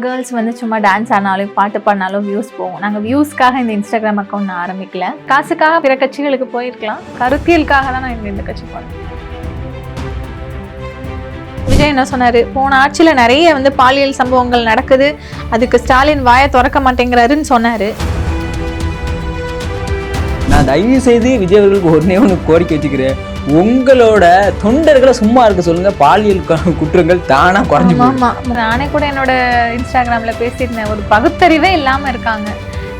Girls வந்து சும்மா dance ஆனாலும் பாட்டு பாடினாலும் வியூஸ் போகும். நாங்கள் வியூஸ்க்காக இந்த இன்ஸ்டாகிராம் அக்கௌண்ட் நான் ஆரம்பிக்கல. காசுக்காக பிற கட்சிகளுக்கு போயிருக்கலாம், கருத்தியலுக்காக தான் நான் இந்த கட்சி போனேன். விஜய் என்ன சொன்னாரு, போன ஆட்சியில நிறைய வந்து பாலியல் சம்பவங்கள் நடக்குது, அதுக்கு ஸ்டாலின் வாயை திறக்க மாட்டேங்கிறாருன்னு சொன்னாரு. நான் தயவு செய்து விஜய் அவர்களுக்கு ஒன்று கோரிக்கை வச்சுக்கிறேன், உங்களோட தொண்டர்களை சும்மா இருக்க சொல்லுங்க, பாலியல் குற்றங்கள் தானா குறைஞ்சு. ஆமா, நானே கூட என்னோட இன்ஸ்டாகிராம்ல பேசியிருந்தேன், ஒரு பகுத்தறிவே இல்லாம இருக்காங்க.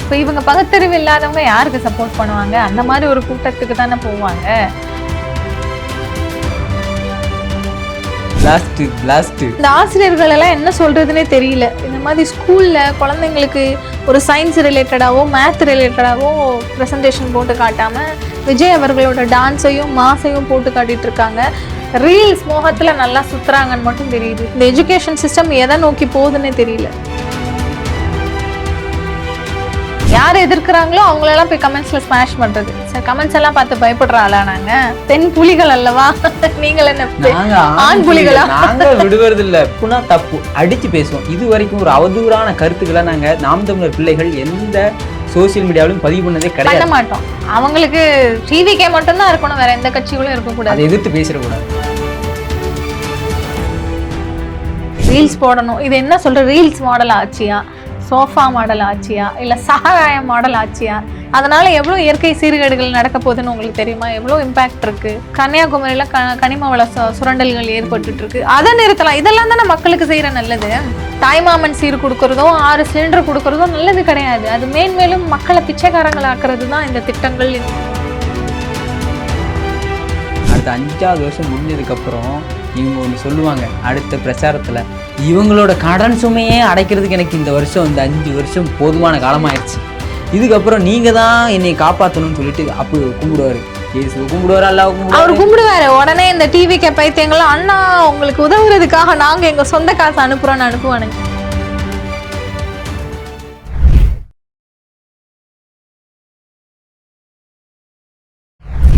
இப்போ இவங்க பகுத்தறிவு இல்லாதவங்க யாருக்கு சப்போர்ட் பண்ணுவாங்க? அந்த மாதிரி ஒரு கூட்டத்துக்கு தானே போவாங்க. இந்த ஆசிரியர்கள் எல்லாம் என்ன சொல்றதுன்னே தெரியல. இந்த மாதிரி ஸ்கூல்ல குழந்தைங்களுக்கு ஒரு சயின்ஸ் ரிலேட்டடாவோ மேத் ரிலேட்டடாவோ ப்ரெசன்டேஷன் போட்டு காட்டாம விஜய் அவர்களோட டான்ஸையும் மாஸையும் போட்டு காட்டிட்டு இருக்காங்க. ரீல்ஸ் மோகத்துல நல்லா சுத்துறாங்கன்னு மட்டும் தெரியுது. இந்த எஜுகேஷன் சிஸ்டம் எதை நோக்கி போகுதுன்னே தெரியல. யார் எதிர்க்கிறாங்களோ அவங்களெல்லாம் போய் கமெண்ட்ஸ்ல ஸ்மாஷ் பண்றது. சார் கமெண்ட்ஸ் எல்லாம் பார்த்து பயப்படுறாளா? நாங்க பெண் புலிகள் அல்லவா? நீங்கள் என்ன ஆண் புலிகளா? நாங்க விடுவது இல்ல, புனா தப்பு அடிச்சு பேசுவோம். இது வரைக்கும் ஒரு அவதூறான கருத்துக்களை நாங்க நாம் தமிழர் பிள்ளைகள் எந்த சோசியல் மீடியாவிலும் பதிவு பண்ணதே கிடையாது. மாட்டோம். அவங்களுக்கு டிவிக்கே மட்டும்தான் இருக்கணும், வேற எந்த கட்சிகளும் இருக்கக்கூடாது. அதை எதிர்த்து பேசிடக்கூடாது. ரீல்ஸ் போடணும், இது என்ன சொல்ற, ரீல்ஸ் மாடல் ஆச்சியா, சோஃபா மாடல் ஆச்சியா, இல்லை சகாய மாடல் ஆச்சியா? அதனால எவ்வளோ இயற்கை சீர்கேடுகள் நடக்க போகுதுன்னு உங்களுக்கு தெரியுமா? எவ்வளோ இம்பாக்ட் இருக்கு. கன்னியாகுமரியில கனிம வள சுரண்டல்கள் ஏற்பட்டு இருக்கு. அதை நிறுத்தலாம். இதெல்லாம் தானே மக்களுக்கு செய்யற நல்லது. தாய்மாமன் சீர் கொடுக்கறதும் 6 சிலிண்டர் கொடுக்கறதும் நல்லது கிடையாது. அது மேன்மேலும் மக்களை பிச்சைக்காரங்கள் ஆக்குறது தான் இந்த திட்டங்கள். அடுத்த 5வது வருஷம் முடிஞ்சதுக்கு அப்புறம் இவங்க ஒன்று சொல்லுவாங்க, அடுத்த பிரச்சாரத்தில் இவங்களோட கடன் சுமையே அடைக்கிறதுக்கு எனக்கு இந்த வருஷம், இந்த 5 வருஷம் போதுமான காலமாயிடுச்சு, இதுக்கப்புறம் நீங்க தான் என்னை காப்பாற்றணும்னு சொல்லிட்டு அப்போ கும்பிடுவாரு. கும்பிடுவாரு, அல்லா அவர் கும்பிடுவாரு. உடனே இந்த டிவி பைத்தியங்களும், அண்ணா உங்களுக்கு உதவுறதுக்காக நாங்க எங்க சொந்த காசு அனுப்புறோம்னு அனுப்புவானுங்க.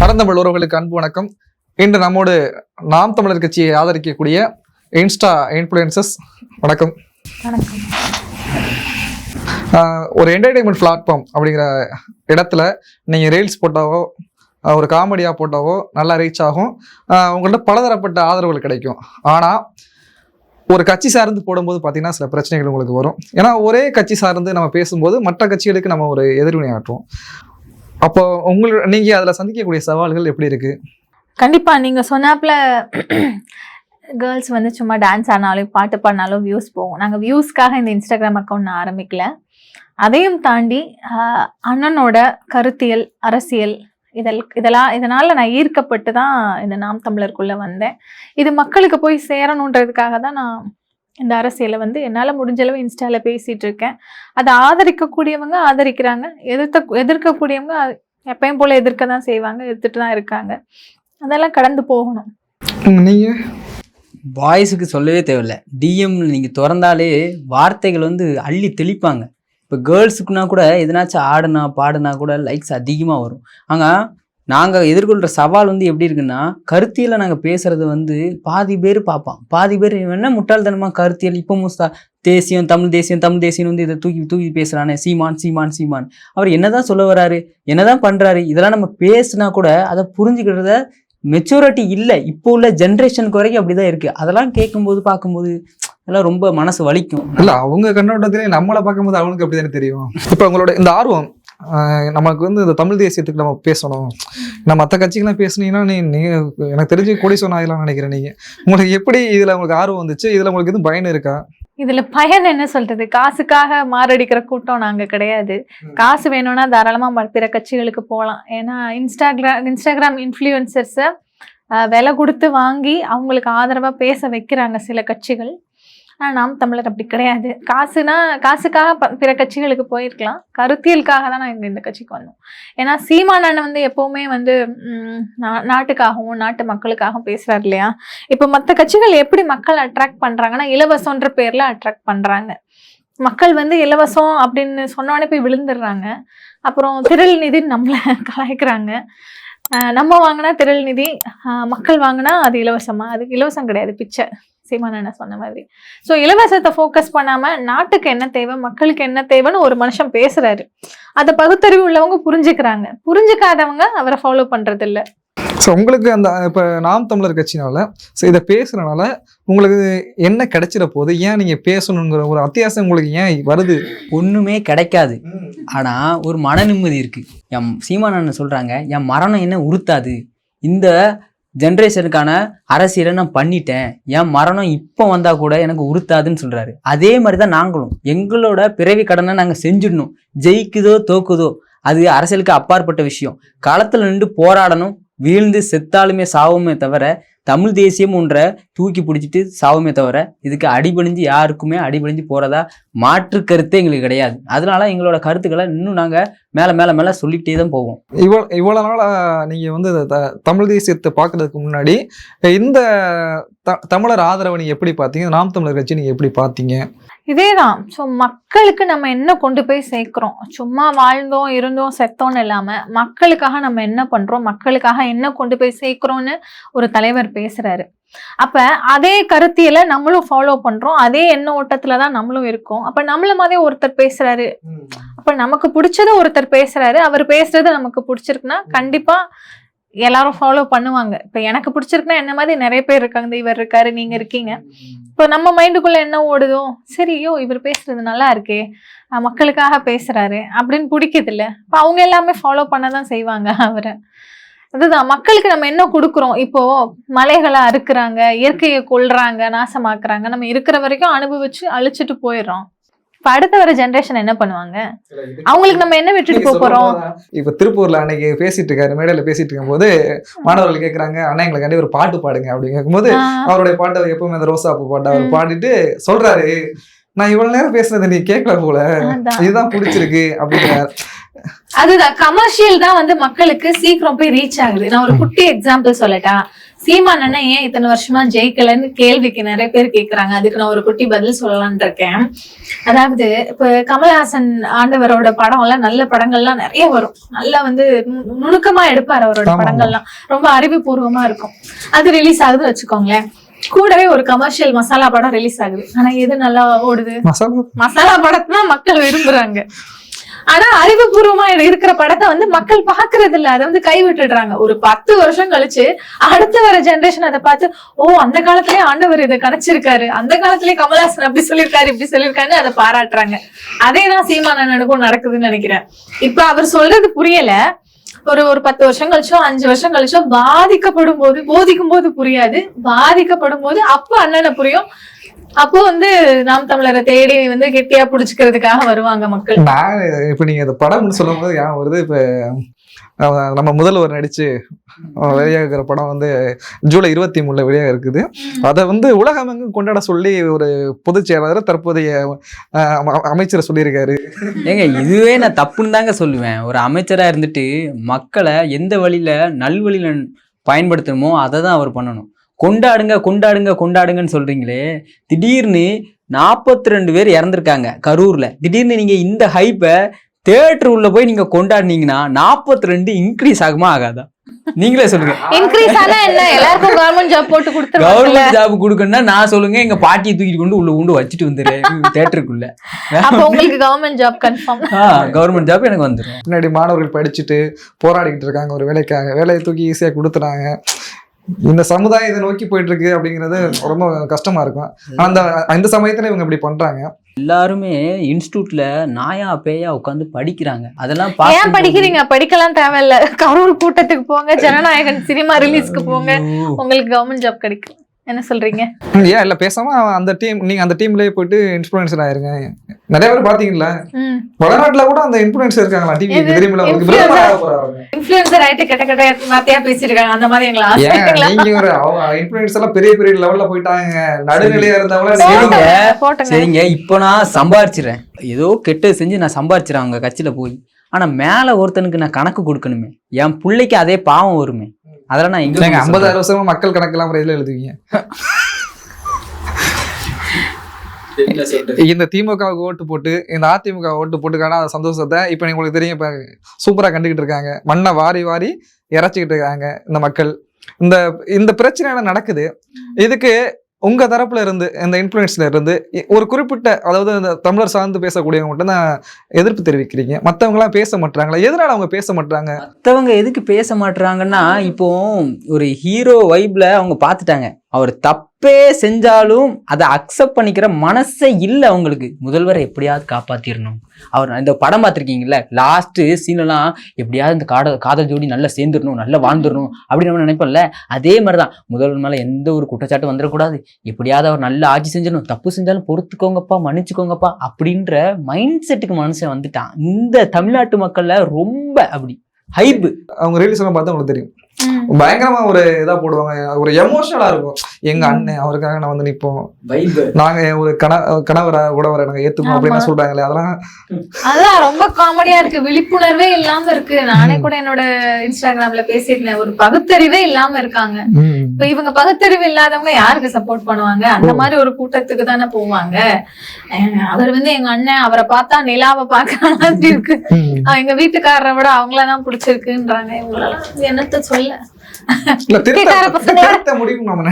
பரந்தமிழ் உறவுகளுக்கு அன்பு வணக்கம். இன்று நம்மோடு நாம் தமிழர் கட்சியை ஆதரிக்கக்கூடிய இன்ஸ்டா இன்ஃப்ளூயன்சர்ஸ். வணக்கம். வணக்கம். ஒரு என்டர்டைன்மெண்ட் பிளாட்ஃபார்ம் அப்படிங்கிற இடத்துல நீங்கள் ரீல்ஸ் போட்டாவோ ஒரு காமெடியாக போட்டாவோ நல்லா ரீச் ஆகும், உங்கள்கிட்ட பலதரப்பட்ட ஆதரவுகள் கிடைக்கும். ஆனால் ஒரு கட்சி சார்ந்து போடும்போது பார்த்தீங்கன்னா சில பிரச்சனைகள் உங்களுக்கு வரும். ஏன்னா ஒரே கட்சி சார்ந்து நம்ம பேசும்போது மற்ற கட்சிகளுக்கு நம்ம ஒரு எதிர்வினை ஆற்றுவோம். அப்போ நீங்கள் அதில் சந்திக்கக்கூடிய சவால்கள் எப்படி இருக்கு? கண்டிப்பா நீங்க சொன்னாப்ல கேர்ள்ஸ் வந்து சும்மா டான்ஸ் ஆனாலும் பாட்டு பாடினாலும் வியூஸ் போகும். நாங்கள் வியூஸ்க்காக இந்த இன்ஸ்டாகிராம் அக்கௌண்ட் நான் ஆரம்பிக்கல. அதையும் தாண்டி அண்ணனோட கருத்தியல், அரசியல் இதனால நான் ஈர்க்கப்பட்டு தான் இந்த நாம் தமிழருக்குள்ள வந்தேன். இது மக்களுக்கு போய் சேரணுன்றதுக்காக தான் நான் இந்த அரசியலை வந்து என்னால் முடிஞ்சளவு இன்ஸ்டால பேசிட்டு இருக்கேன். அதை ஆதரிக்கக்கூடியவங்க ஆதரிக்கிறாங்க, எதிர்க்கக்கூடியவங்க எப்பயும் போல எதிர்க்க தான் செய்வாங்க, எதிர்த்துட்டு தான் இருக்காங்க. அதெல்லாம் கடந்து போகணும். நீங்க பாய்ஸுக்கு சொல்லவே தேவையில்ல, டிஎம் நீங்க திறந்தாலே வார்த்தைகள் வந்து அள்ளி தெளிப்பாங்க. இப்போ கேர்ள்ஸுக்குன்னா கூட எதனாச்சும் ஆடுனா பாடுனா கூட லைக்ஸ் அதிகமாக வரும். ஆனால் நாங்கள் எதிர்கொள்கிற சவால் வந்து எப்படி இருக்குன்னா, கருத்தியலை நாங்கள் பேசுறது வந்து பாதி பேர் பார்ப்பான், பாதி பேர் என்ன முட்டாள்தனமாக கருத்தியல் இப்போ தேசியம் தமிழ் தேசியம் வந்து இதை தூக்கி பேசுகிறானே, சீமான் அவர் என்னதான் சொல்ல வர்றாரு, என்னதான் பண்ணுறாரு, இதெல்லாம் நம்ம பேசுனா கூட அதை புரிஞ்சுக்கிறத மெச்சூரிட்டி இல்லை. இப்போ உள்ள ஜென்ரேஷனுக்கு வரைக்கும் அப்படிதான் இருக்கு. அதெல்லாம் கேட்கும்போது பார்க்கும்போது எல்லாம் ரொம்ப மனசு வலிக்கும். இல்லை, அவங்க கண்ணோட்டத்திலே நம்மளை பார்க்கும்போது அவனுக்கு அப்படிதானே தெரியும். இப்போ உங்களோட இந்த ஆர்வம், நமக்கு வந்து இந்த தமிழ் தேசியத்துக்கு நம்ம பேசணும், நம்ம மற்ற கட்சிகள்லாம் பேசுனீங்கன்னா நீங்க எனக்கு தெரிஞ்சு கோடீஸ்வரன் ஆகலாம் நினைக்கிறேன். உங்களுக்கு எப்படி இதுல உங்களுக்கு ஆர்வம் வந்துச்சு? இதுல உங்களுக்கு எதுவும் பயன் இருக்கா? இதுல பயன் என்ன சொல்றது, காசுக்காக மாரடிக்கிற கூட்டம் நாங்க கிடையாது. காசு வேணும்னா தாராளமா பிற கட்சிகளுக்கு போகலாம். ஏன்னா இன்ஸ்டாகிராம் இன்ஃப்ளூயன்சர்ஸை விலை கொடுத்து வாங்கி அவங்களுக்கு ஆதரவா பேச வைக்கிறாங்க சில கட்சிகள். ஆனால் நாம் தமிழர் அப்படி கிடையாது. காசுக்காக பிற கட்சிகளுக்கு போயிருக்கலாம், கருத்தியலுக்காக தான் நான் இந்த கட்சிக்கு வந்தோம். ஏன்னா சீமான் அண்ணன் வந்து எப்பவுமே வந்து நாட்டுக்காகவும் நாட்டு மக்களுக்காகவும் பேசுறாரு இல்லையா. இப்போ மற்ற கட்சிகள் எப்படி மக்கள் அட்ராக்ட் பண்றாங்கன்னா, இலவசன்ற பேர்ல அட்ராக்ட் பண்றாங்க. மக்கள் வந்து இலவசம் அப்படின்னு சொன்னோடனே போய் விழுந்துடுறாங்க. அப்புறம் திரள் நிதி நம்மளை கலாய்க்கிறாங்க. நம்ம வாங்கினா திரள் நிதி, மக்கள் வாங்கினா அது இலவசமா? அதுக்கு இலவசம் கிடையாது, பிச்சை. சீமானண்ணன் சொன்ன மாதிரி. ஸோ இலவசத்தை ஃபோக்கஸ் பண்ணாம நாட்டுக்கு என்ன தேவை, மக்களுக்கு என்ன தேவைன்னு ஒரு மனுஷன் பேசுறாரு. அதை பகுத்தறிவு உள்ளவங்க புரிஞ்சுக்கிறாங்க, புரிஞ்சுக்காதவங்க அவரை ஃபாலோ பண்றது இல்ல. ஸோ உங்களுக்கு அந்த இப்போ நாம் தமிழர் கட்சினால ஸோ இதை பேசுறதுனால உங்களுக்கு என்ன கிடைச்சிட போகுது? ஏன் நீங்க பேசணுங்கிற ஒரு அத்தியாசம் உங்களுக்கு ஏன் வருது? ஒண்ணுமே கிடைக்காது. ஆனா ஒரு மன நிம்மதி இருக்கு. என் சீமானண்ணன் சொல்றாங்க, என் மரணம் என்ன உறுத்தாது, இந்த ஜென்ரேஷனுக்கான அரசியலை நான் பண்ணிட்டேன், என் மரணம் இப்போ வந்தா கூட எனக்கு உறுத்தாதுன்னு சொல்றாரு. அதே மாதிரிதான் நாங்களும் எங்களோட பிறவி கடனை நாங்க செஞ்சிடணும். ஜெயிக்குதோ தோக்குதோ அது அரசியலுக்கு அப்பாற்பட்ட விஷயம். களத்துல நின்று போராடணும். வீழ்ந்து செத்தாலுமே சாவுமே தவிர, தமிழ் தேசியம் ஒன்றை தூக்கி பிடிச்சிட்டு சாவுமே தவிர, இதுக்கு அடிபணிஞ்சு யாருக்குமே அடிபணிஞ்சு போறதா மாற்று கருத்தே எங்களுக்கு கிடையாது. அதனால எங்களோட கருத்துக்களை இன்னும் நாங்க மேல மேல மேல சொல்லிக்கிட்டே தான் போவோம். இவ்வளவு நாளா நீங்க வந்து தமிழ் தேசியத்தை பார்க்கறதுக்கு முன்னாடி இந்த தமிழர் ஆதரவை நீங்க எப்படி பார்த்தீங்க? நாம் தமிழர் கட்சி நீங்க எப்படி பார்த்தீங்க? இதேதான். ஸோ மக்களுக்கு நம்ம என்ன கொண்டு போய் சேர்க்கிறோம், சும்மா வாழ்ந்தோம் இருந்தோம் செத்தோன்னு இல்லாம மக்களுக்காக நம்ம என்ன பண்றோம், மக்களுக்காக என்ன கொண்டு போய் சேர்க்கிறோம்னு ஒரு தலைவர் பேசுறாரு. அப்ப அதே கருத்தியலை நம்மளும் ஃபாலோ பண்றோம், அதே எண்ண ஓட்டத்துலதான் நம்மளும் இருக்கோம். அப்ப நம்மள மாதிரி ஒருத்தர் பேசுறாரு, அப்ப நமக்கு பிடிச்சத ஒருத்தர் பேசுறாரு, அவர் பேசுறது நமக்கு பிடிச்சிருக்குன்னா கண்டிப்பா எல்லாரும் ஃபாலோ பண்ணுவாங்க. இப்ப எனக்கு பிடிச்சிருக்குன்னா என்ன மாதிரி நிறைய பேர் இருக்காங்க, இவர் இருக்காரு, நீங்க இருக்கீங்க. இப்போ நம்ம மைண்டுக்குள்ள என்ன ஓடுதோ, சரியோ இவர் பேசுறது நல்லா இருக்கே, மக்களுக்காக பேசுறாரு அப்படின்னு பிடிக்குது இல்ல, இப்போ அவங்க எல்லாமே ஃபாலோ பண்ணதான் செய்வாங்க அவரை. அதுதான் மக்களுக்கு நம்ம என்ன கொடுக்குறோம். இப்போ மலைகளை அறுக்குறாங்க, இயற்கையை கொல்றாங்க, நாசமாக்குறாங்க, நம்ம இருக்கிற வரைக்கும் அனுபவிச்சு அழிச்சிட்டு போயிடுறோம். இப்ப அடுத்த வர ஜெனரேஷன் என்ன பண்ணுவாங்க? அவங்களுக்கு நம்ம என்ன விட்டுட்டு போறோம்? இப்ப திருப்பூர்ல அன்னைக்கு பேசிட்டு இருக்காரு, மேடையில பேசிட்டு இருக்கும் போது மாணவர்கள் கேட்கறாங்க, அண்ணா எங்களுக்கு ஒரு பாட்டு பாடுங்க அப்படின்னு கேட்கும்போது, அவருடைய பாட்டு எப்பவுமே அந்த ரோசாப்பூ பாட்டு அவர் பாடிட்டு சொல்றாரு, நான் இவ்வளவு நேரம் பேசுனது நீ கேட்கல போல, இதுதான் பிடிச்சிருக்கு அப்படிங்கிறாரு. அதுதான் கமர்ஷியல் தான் வந்து மக்களுக்கு சீக்கிரம் போய் ரீச் ஆகுது. நான் ஒரு குட்டி எக்ஸாம்பிள் சொல்லட்டா? சீமானண்ணன் ஏன் இத்தனை வருஷமா ஜெயிக்கலன்னு கேள்விக்கு நிறைய பேர் கேக்குறாங்க. அதுக்கு நான் ஒரு குட்டி பதில் சொல்லலாம்னு இருக்கேன். அதாவது இப்ப கமல்ஹாசன் ஆண்டவரோட படம் எல்லாம், நல்ல படங்கள்லாம் நிறைய வரும், நல்லா வந்து நுணுக்கமா எடுப்பார் அவரோட படங்கள்லாம், ரொம்ப அறிவுபூர்வமா இருக்கும். அது ரிலீஸ் ஆகுது வச்சுக்கோங்களேன், கூடவே ஒரு கமர்ஷியல் மசாலா படம் ரிலீஸ் ஆகுது. ஆனா எது நல்லா ஓடுது? மசாலா படத்தை தான் மக்கள் விரும்புறாங்க. ஆனா அறிவுபூர்வமா இருக்கிற படத்தை வந்து மக்கள் பாக்குறது இல்ல, அதை வந்து கைவிட்டுடுறாங்க. ஒரு 10 வருஷம் கழிச்சு அடுத்து வர ஜெனரேஷன் அதை பார்த்து, ஓ அந்த காலத்திலேயே ஆண்டவர் இதை கணிச்சிருக்காரு, அந்த காலத்திலேயே கமல்ஹாசன் அப்படி சொல்லியிருக்காரு இப்படி சொல்லியிருக்காருன்னு அதை பாராட்டுறாங்க. அதேதான் சீமானண்ணனுக்கும் நடக்குதுன்னு நினைக்கிறேன். இப்ப அவர் சொல்றது புரியல, ஒரு 10 வருஷம் கழிச்சோ 5 வருஷம் கழிச்சோ பாதிக்கப்படும் போது, போதிக்கும் போது புரியாது, பாதிக்கப்படும் போது அப்ப அண்ணனை புரியும். அப்போ வந்து நாம் தமிழரை தேடி வந்து கெட்டியா புடிச்சுக்கிறதுக்காக வருவாங்க மக்கள். நான் இப்ப நீங்க இந்த படம்னு சொல்லும் போது ஏன் வருது, இப்ப நம்ம முதல்வர் நடிச்சு வெளியாகிற படம் வந்து ஜூலை 23 வெளியாக இருக்குது. அதை வந்து உலகமெங்கும் கொண்டாட சொல்லி ஒரு பொதுச் செயலாளர் தற்போதைய அமைச்சரை சொல்லியிருக்காரு. ஏங்க இதுவே நான் தப்புன்னு தாங்க சொல்லுவேன். ஒரு அமைச்சரா இருந்துட்டு மக்களை எந்த வழியில நல்வழியில பயன்படுத்தணுமோ அதை தான் அவர் பண்ணணும். கொண்டாடுங்க கொண்டாடுங்க கொண்டாடுங்கன்னு சொல்றீங்களே, திடீர்னு 42 பேர் இறந்துருக்காங்க கரூர்ல. திடீர்னு நீங்க இந்த ஹைப்பை தியேட்டர் உள்ள போய் நீங்க கொண்டாடுனீங்கன்னா 42 இன்க்ரீஸ் ஆகுமா ஆகாதா? நீங்களே சொல்லுங்க. இன்க்ரீஸ் ஆனா என்ன, எல்லாருக்கும் கவர்மெண்ட் ஜாப் போட்டு கொடுத்துருவாங்க. கவர்மெண்ட் ஜாப் கொடுக்கணும்னா நான் சொல்லுங்க, எங்க பாட்டியை தூக்கிட்டு கொண்டு உள்ள வச்சுட்டு வந்துரு தியேட்டருக்குள்ள. அப்ப உங்களுக்கு government job confirm. Government job எனக்கு வந்துடும். முன்னாடி மாணவர்கள் படிச்சுட்டு போராடிக்கிட்டு இருக்காங்க ஒரு வேலைக்காக, வேலையை தூக்கி ஈஸியா கொடுத்துறாங்க. இந்த சமுதாயம் இதை நோக்கி போயிட்டு இருக்கு அப்படிங்கிறது ரொம்ப கஷ்டமா இருக்கும். அந்த சமயத்துல இவங்க இப்படி பண்றாங்க. எல்லாருமே இன்ஸ்டியூட்ல நாயா பேயா உட்காந்து படிக்கிறாங்க. அதெல்லாம் ஏன் படிக்கிறீங்க? படிக்கலாம் தேவையில்ல, கரூர் கூட்டத்துக்கு போங்க, ஜனநாயகன் சினிமா ரிலீஸ்க்கு போங்க, உங்களுக்கு கவர்மெண்ட் ஜாப் கிடைக்கும். என்ன சொல்றீங்க? ஏன் இல்ல பேசாம அந்த டீம், நீங்க அந்த டீம்லயே போயிட்டு இன்ஃப்ளூயன்சர் ஆயிருங்க. நிறைய பேர் பாத்தீங்களா வடநாட்டுல கூட அந்த இன்ஃப்ளூயன்சர் இருக்காங்களா? டிவி தெரியுமில உங்களுக்கு? இன்ஃப்ளூயன்சர் ஆயிட்டு கெட்ட கெட்ட வார்த்தையா பேசிருக்காங்க. அந்த மாதிரி எங்களை நீங்க ஒரு இன்ஃப்ளூயன்சர் எல்லாம் பெரிய பெரிய லெவல்ல போயிட்டாங்க. நடுநிலையா இருந்தவங்கள சரிங்க. இப்போ நான் சம்பாரிச்சிடறேன், ஏதோ கெட்டது செஞ்சு நான் சம்பாரிச்சிடறேன் அவங்க கட்சியில போய். ஆனா மேல ஒருத்தனுக்கு நான் கணக்கு கொடுக்கணுமே, என் பிள்ளைக்கு அதே பாவம் வருமே. அதெல்லாம் நான் எங்க 50,000 வருஷமா மக்கள் கணக்கெல்லாம் இதுல எழுதுவீங்க. இந்த திமுகவுக்கு ஓட்டு போட்டு இந்த அதிமுக ஓட்டு போட்டுக்கான சந்தோஷத்தை இப்ப உங்களுக்கு தெரியும், இப்ப சூப்பரா கண்டுகிட்டு இருக்காங்க. மண்ணை வாரி வாரி இறைச்சிக்கிட்டு இருக்காங்க இந்த மக்கள். இந்த பிரச்சனை நடக்குது. இதுக்கு உங்க தரப்புல இருந்து இந்த இன்ஃப்ளூயன்ஸ்ல இருந்து ஒரு குறிப்பிட்ட, அதாவது இந்த தமிழர் சார்ந்து பேசக்கூடியவங்க மட்டும் தான் எதிர்ப்பு தெரிவிக்கிறீங்க, மத்தவங்க எல்லாம் பேச மாட்டாங்களா? எதனால அவங்க பேச மாட்டாங்க? மற்றவங்க எதுக்கு பேச மாட்டாங்கன்னா, இப்போ ஒரு ஹீரோ வைப்ல அவங்க பார்த்துட்டாங்க. அவர் தப்பே செஞ்சாலும் அதை அக்செப்ட் பண்ணிக்கிற மனசே இல்லை அவங்களுக்கு. முதல்வரை எப்படியாவது காப்பாத்திரணும். அவர் இந்த படம் பார்த்துருக்கீங்கல்ல, லாஸ்ட் சீன்லாம் எப்படியாவது இந்த காதல் ஜோடி நல்லா சேர்ந்துடணும், நல்லா வாழ்ந்துடணும் அப்படின்னு நம்ம நினைப்போம்ல. அதே மாதிரிதான் முதல்வர் மேல எந்த ஒரு குற்றச்சாட்டும் வந்துடக்கூடாது, எப்படியாவது அவர் நல்ல ஆட்சி செஞ்சிடணும், தப்பு செஞ்சாலும் பொறுத்துக்கோங்கப்பா, மன்னிச்சுக்கோங்கப்பா அப்படின்ற மைண்ட் செட்டுக்கு மனுஷன் வந்துட்டான். இந்த தமிழ்நாட்டு மக்கள்ல ரொம்ப அப்படி ஹைப். அவங்க ரீல்ஸ் எல்லாம் பார்த்தா உங்களுக்கு தெரியும், பயங்கரமா ஒரு இதா போடுவாங்க, ஒரு எமோஷனலா இருக்கும். எங்க அண்ணன் அவருக்காக நான் வந்து நிப்போம், நாங்க ஒரு கணவரை கூட வர நாங்க ஏத்துக்கோம் அப்படின்னு சொல்றாங்களே, அதான் ரொம்ப காமெடியா இருக்கு. விழிப்புணர்வே இல்லாம இருக்கு. நானே கூட என்னோட இன்ஸ்டாகிராம்ல பேசியிருந்தேன், ஒரு பகுத்தறிவே இல்லாம இருக்காங்க. இப்ப இவங்க பகுத்தறிவு இல்லாதவங்க யாருக்கு சப்போர்ட் பண்ணுவாங்க? அந்த மாதிரி ஒரு கூட்டத்துக்கு தானே போவாங்க. அவர் வந்து எங்க அண்ணன், அவரை பார்த்தா நிலாவை பார்க்கற மாதிரி இருக்கு, எங்க வீட்டுக்காரரை விட அவங்களதான் பிடிச்சிருக்குன்றாங்க. இவங்களெல்லாம் என்னத்த சொல்ல. திருத்த முடியும் நம்ம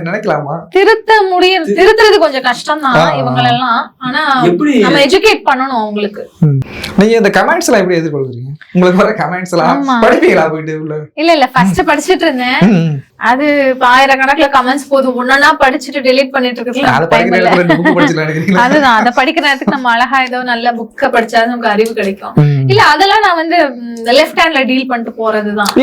நினைக்கலாமா? திருத்துறது கொஞ்சம் கஷ்டம் தான் இவங்களெல்லாம். ஆனா நம்ம எஜுகேட் பண்ணணும் அவங்களுக்கு. நீங்க இந்த கமெண்ட்ஸ் எல்லாம் எப்படி எதிர்கொள்றீங்க? உங்களுக்கு வர கமெண்ட்ஸ் எல்லாம் படிப்பீங்களா போயிட்டு? இல்ல ஃபர்ஸ்ட் படிச்சிட்டு இருந்தேன். அது ஆயிரக்கணக்குல கமெண்ட்ஸ் போதும், ஒன்னா படிச்சுட்டு டெலீட் பண்ணிட்டு இருக்கல. அதுதான், அதை படிக்கிற நேரத்துக்கு நம்ம அழகா ஏதோ நல்ல புக்க படிச்சாதான் நமக்கு அறிவு கிடைக்கும். இல்ல அதெல்லாம் நான் வந்து லெஃப்ட் ஹேண்ட்ல டீல் பண்ணிட்டு போறதுதான்.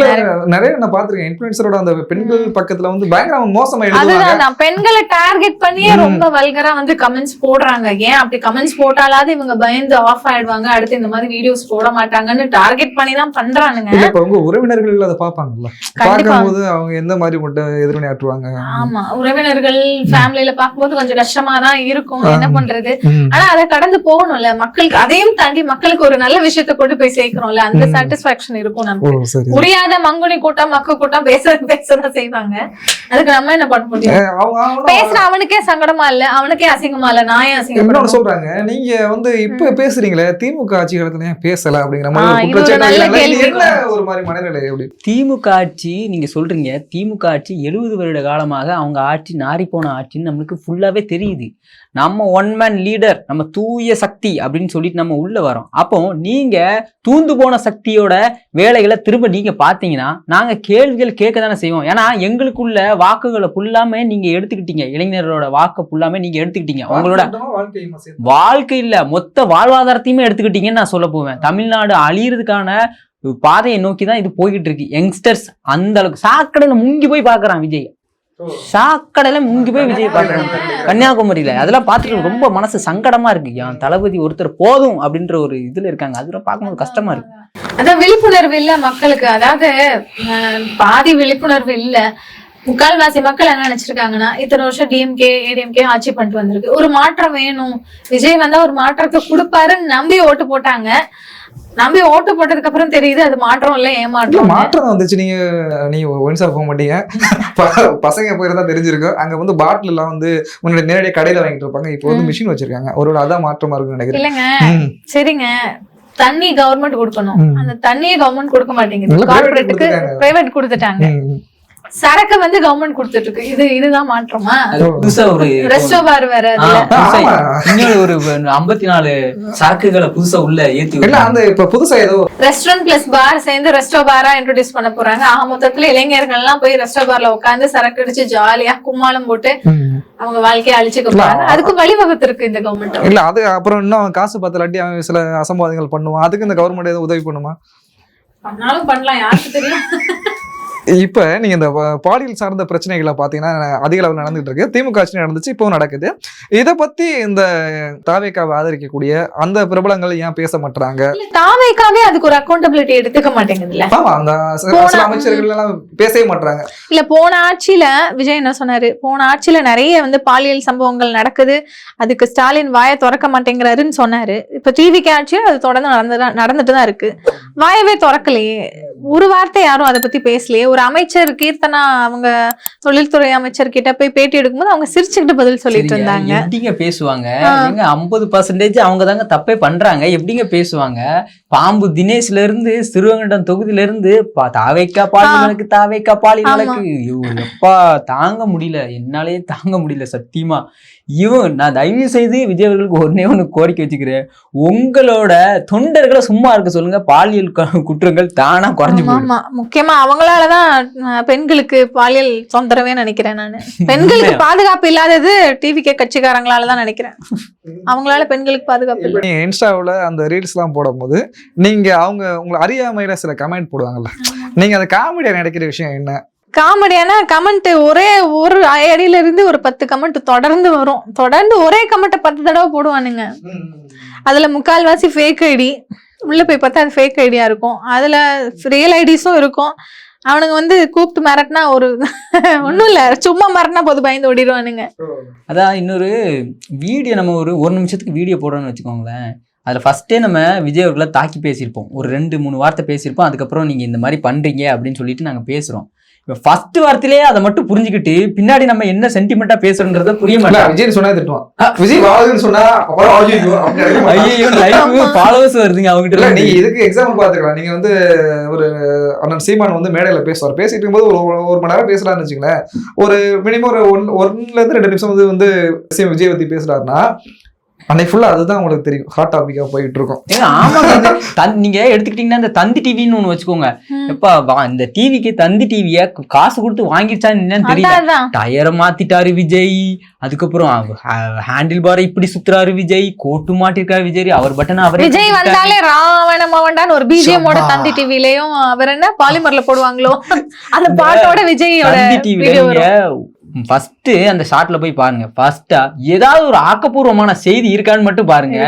நிறைய நான் பாத்துருக்கேன் இன்ஃப்ளூயன்சரோட அந்த பெண்கள் பக்கத்துல வந்து பயங்கரமா மோசமா எழுதுவாங்க. அதுதான், பெண்களை டார்கெட் பண்ணியே ரொம்ப வல்கரா வந்து கமெண்ட்ஸ் போடுறாங்க. ஏன் அப்படி கமெண்ட்ஸ் போட்டாலாவது இவங்க பயந்து ஆஃப் ஆயிடுவாங்க, அடுத்து இந்த மாதிரி வீடியோஸ் போட மாட்டாங்கன்னு டார்கெட் பண்ணி தான் பண்றானுங்க. இப்ப உங்க உறவினர்கள் அதை பாப்பாங்கல்ல, பார்க்கும்போது அவங்க எந்த மாதிரி மட்டும் எதிர்வினை ஆற்றுவாங்க? ஆமா, உறவினர்கள் ஃபேமிலியில பார்க்கும்போது கொஞ்சம் கஷ்டமா தான் இருக்கும், என்ன பண்றது. ஆனா அதை கடந்து போகணும்ல மக்களுக்கு. அதையும் தாண்டி மக்களுக்கு ஒரு நல்ல விஷயத்த கொண்டு போய் சேர்க்கிறோம்ல, அந்த சாட்டிஸ்பாக்சன் இருக்கும் நமக்கு. புரியாத மங்குனி கூட்டம் மக்க கூட்டம் பேசதான் செய்வாங்க. அதுக்கு நம்ம என்ன பண்ண முடியும்? பேசுற அவனுக்கே சங்கடமா இல்ல, அவனுக்கே அசிங்கமா இல்ல, நாயே அசிங்கம் சொல்றாங்க. நீங்க வந்து இப்ப பேசுறீங்களே திமுக ஆட்சி காலத்துல பேசல அப்படிங்கிற மாதிரி ஒரு மாதிரி மனநிலை எப்படி? திமுக ஆட்சி நீங்க சொல்றீங்க, திமுக ஆட்சி 70 வருட காலமாக அவங்க ஆட்சி நாரி போன ஆட்சின்னு நம்மளுக்கு ஃபுல்லாவே தெரியுது. நம்ம ஒன் மேன் லீடர், நம்ம தூய சக்தி அப்படின்னு சொல்லிட்டு நம்ம உள்ள வரோம். அப்போ நீங்க தூந்து போன சக்தியோட வேலைகளை திரும்ப நீங்க பாத்தீங்கன்னா நாங்க கேள்விகள் கேட்க தானே செய்வோம். ஏன்னா எங்களுக்குள்ள வாக்குகளை ஃபுல்லாமே நீங்க எடுத்துக்கிட்டீங்க, இளைஞர்களோட வாக்கு ஃபுல்லாமே நீங்க எடுத்துக்கிட்டீங்க. உங்களோட வாழ்க்கை இல்ல, மொத்த வாழ்வாதாரத்தையுமே எடுத்துக்கிட்டீங்கன்னு நான் சொல்ல போவேன். தமிழ்நாடு அழியறதுக்கான பாதையை நோக்கி தான் இது போய்கிட்டு இருக்கு. யங்ஸ்டர்ஸ் அந்த அளவுக்கு சாக்கடையில முங்கி போய் பாக்குறான் விஜய், சாக்கடையில முங்கி போய் விஜய் பாக்குறாங்க கன்னியாகுமரியில. அதெல்லாம் பார்த்துட்டு ரொம்ப மனசு சங்கடமா இருக்கு. என் தளபதி ஒருத்தர் போதும் அப்படின்ற ஒரு இதுல இருக்காங்க, அதெல்லாம் பார்க்கும்போது கஷ்டமா இருக்கு. அதான் விழிப்புணர்வு இல்ல மக்களுக்கு. அதாவது பாதி விழிப்புணர்வு இல்ல. முக்கால்வாசி மக்கள் என்ன நினைச்சிருக்காங்கன்னா, இத்தனை வருஷம் டிஎம்கே ஏடிஎம்கே ஆட்சி பண்ணிட்டு வந்திருக்கு, ஒரு மாற்றம் வேணும், விஜய் வந்தா ஒரு மாற்றத்தை கொடுப்பாருன்னு நம்பி ஓட்டு போட்டாங்க. நம்பி ஓட்டு போட்டதுக்கு அப்புறம் தெரியுது அது மாற்றம் இல்ல, ஏமாற்றம். மாற்றம் வந்துச்சு. நீங்க ஒன்ஸா போக மாட்டீங்க, பசங்க போயிருந்தா தெரிஞ்சிருக்கும். அங்க வந்து பாட்டில் எல்லாம் வந்து முன்னாடி நேரடியாக கடையில வாங்கிட்டு இருப்பாங்க, இப்போ வந்து மிஷின் வச்சிருக்காங்க. ஒரு அதான் மாற்றமா இருக்குன்னு நினைக்கிறேன். இல்லங்க சரிங்க, தண்ணி கவர்மெண்ட் கொடுக்கணும், அந்த தண்ணியை கவர்மெண்ட் கொடுக்க மாட்டேங்குது, கார்பரேட்டுக்கு பிரைவேட் கொடுத்துட்டாங்க. சரக்கு வந்து கவர்மெண்ட் கொடுத்துட்டு இருக்கு. இதுதான் மாற்றமா? புதுசா ஒரு ரெஸ்டோ பார் வேற, ஒரு 54 சரக்குகளை புதுசா உள்ள ஏத்தி அந்த இப்ப புதுசா ஏதோ ரெஸ்டாரண்ட் பிளஸ் பார் சேர்ந்து ரெஸ்டோ பாரா இன்ட்ரோடியூஸ் பண்ண போறாங்க. மொத்தத்துல இளைஞர்கள் எல்லாம் போய் ரெஸ்டோ பார்ல உட்காந்து சரக்கு அடிச்சு ஜாலியா கும்மாளம் போட்டு அவங்க வாழ்க்கையை அழிச்சுக்க போறாங்க. அதுக்கு வழிவகுத்து இருக்கு இந்த கவர்மெண்ட். இல்ல அது அப்புறம் இன்னும் காசு பத்தலாட்டி அவன் சில அசம்பாதங்கள் பண்ணுவான், அதுக்கு இந்த கவர்மெண்ட் ஏதோ உதவி பண்ணுமா? பண்ணாலும் பண்ணலாம், யாருக்கு தெரியும். இப்ப நீங்க இந்த பாலியல் சார்ந்த பிரச்சனைகளை பாத்தீங்கன்னா அதிக அளவில் நடந்துட்டு இருக்கு. திமுக ஆட்சி நடந்துச்சு, இப்போ நடக்குது. இதை பத்தி இந்த தாவேக்காவை ஆதரிக்கக்கூடிய அந்த பிரபலங்கள் ஏன் பேச மாட்டாங்க? தாவேக்காவே அதுக்கு ஒரு அக்கௌண்டபிலிட்டி எடுத்துக்க மாட்டேங்குதுல்ல. ஆமா, அந்த அமைச்சர்கள் எல்லாம் பேசவே மாட்டாங்க. இல்ல போன ஆட்சியில விஜய் என்ன சொன்னாரு, போன ஆட்சியில நிறைய வந்து பாலியல் சம்பவங்கள் நடக்குது, அதுக்கு ஸ்டாலின் வாயை திறக்க மாட்டேங்கிறாருன்னு சொன்னாரு. இப்ப டிவிக்கு ஆட்சியும் அது தொடர்ந்து நடந்துட்டுதான் இருக்கு, வாயவே திறக்கலையே. ஒரு வார்த்தை யாரும் அதை பத்தி பேசலையே. ஒரு அமைச்சர் கீர்த்தனா அவங்க தொழில்துறை அமைச்சர் கிட்ட போய் பேட்டி எடுக்கும்போது அவங்க சிரிச்சுக்கிட்டு பதில் சொல்லிட்டு இருந்தாங்க. எப்படிங்க பேசுவாங்க? 50% அவங்க தாங்க தப்பே பண்றாங்க. எப்படிங்க பேசுவாங்க? பாம்பு தினேஷ்ல இருந்து சிறுவங்கண்டம் தொகுதியில இருந்து தாவேக்கா பாலினருக்கு தாவேக்கா பாலினருக்கு எப்பா தாங்க முடியல, என்னாலே தாங்க முடியல சத்தியமா. நான் தயவு செய்து விஜய் அவர்களுக்கு ஒண்ணு கோரிக்கை வச்சுக்கிறேன், உங்களோட தொண்டர்களை சும்மா இருக்க சொல்லுங்க. பாலியல் குற்றங்கள் தானா குறைஞ்சு போகும். முக்கியமா அவங்களாலதான் பெண்களுக்கு பாலியல் தொந்தரவே நினைக்கிறேன் நானு. பெண்களுக்கு பாதுகாப்பு இல்லாதது டிவிகே கட்சிக்காரங்களாலதான் நினைக்கிறேன். அவங்களால பெண்களுக்கு பாதுகாப்பு இல்லை. நீங்க இன்ஸ்டாவில் அந்த ரீல்ஸ் எல்லாம் போடும் போது நீங்க உங்களை அறியாமையில சில கமெண்ட் போடுவாங்கல்ல, நீங்க அந்த காமெடியா நினைக்கிற விஷயம் என்ன? காமெடியான கமெண்ட் ஒரே ஒரு ஐடியில இருந்து ஒரு 10 கமெண்ட் தொடர்ந்து வரும். தொடர்ந்து ஒரே கமெண்ட்டை 10 தடவை போடுவானுங்க. அதுல முக்கால்வாசி ஃபேக் ஐடி. உள்ள போய் பார்த்தா அது ஃபேக் ஐடியா இருக்கும். அதுல ரியல் ஐடிஸும் இருக்கும். அவனுங்க கூப்பிட்டு மிரட்டினா ஒன்றும் இல்லை, சும்மா மிரட்டினா போது பயந்து ஓடிடுவானுங்க. அதான் இன்னொரு வீடியோ நம்ம ஒரு நிமிஷத்துக்கு வீடியோ போடுறோம்னு வச்சுக்கோங்களேன். அதில் ஃபஸ்ட்டே நம்ம விஜய் அவர்களை தாக்கி பேசியிருப்போம். ஒரு 2-3 வார்த்தை பேசியிருப்போம். அதுக்கப்புறம் நீங்கள் இந்த மாதிரி பண்ணுறீங்க அப்படின்னு சொல்லிட்டு நாங்கள் பேசுகிறோம். இப்போ ஃபர்ஸ்ட் வார்த்தையிலேயே அதை மட்டும் புரிஞ்சுக்கிட்டு பின்னாடி நம்ம என்ன சென்டிமெண்ட்டாக பேசுறோன்றத புரிய மாட்டேன். விஜய் சொன்னா திட்டுவான், விஜய் வாழ்ந்துன்னு சொன்னா ஐயோ ஃபாலோவர்ஸ் வருதுங்க அவங்ககிட்ட. நீங்க இதுக்கு எக்ஸாம்பிள் பார்த்துக்கலாம். நீங்க ஒரு அண்ணன் சீமான் மேடையில பேசுவார். பேசிட்டு இருக்கும்போது ஒரு மணி நேரம் பேசலாம்னு வச்சுங்களேன். ஒரு மினிமம் ஒரு 1-2 நிமிஷம் விஜய் பத்தி பேசுறாருன்னா அன்னைக்கு ஃபுல்லா அதுதான் உங்களுக்கு தெரியும், ஹாட் டாபிக்கா போயிட்டு இருக்கும். நீங்க எடுத்துக்கிட்டீங்கன்னா இந்த தந்தி டிவின்னு ஒண்ணு வச்சுக்கோங்க. எப்ப இந்த டிவிக்கு தந்தி டிவிய காசு கொடுத்து வாங்கிடுச்சான்னு என்னன்னு தெரியல. டயரை மாத்திட்டாரு விஜய், அதுக்கப்புறம் ஹேண்டில் பாரை இப்படி சுத்துறாரு விஜய், கோட்டு மாட்டிருக்காரு விஜய், அவர் பட்டனா அவர் விஜய் வந்தாலே ராவணமாவண்டான்னு ஒரு பிஜிஎம்மோட தந்தி டிவிலயும் அவர் என்ன பாலிமர்ல போடுவாங்களோ அந்த பாட்டோட விஜயோட தந்தி டிவில ஃபர்ஸ்ட் அந்த ஷாட்ல போய் பாருங்க. ஃபர்ஸ்டா ஏதாவது ஒரு ஆக்கப்பூர்வமான செய்தி இருக்கான்னு மட்டும் பாருங்க.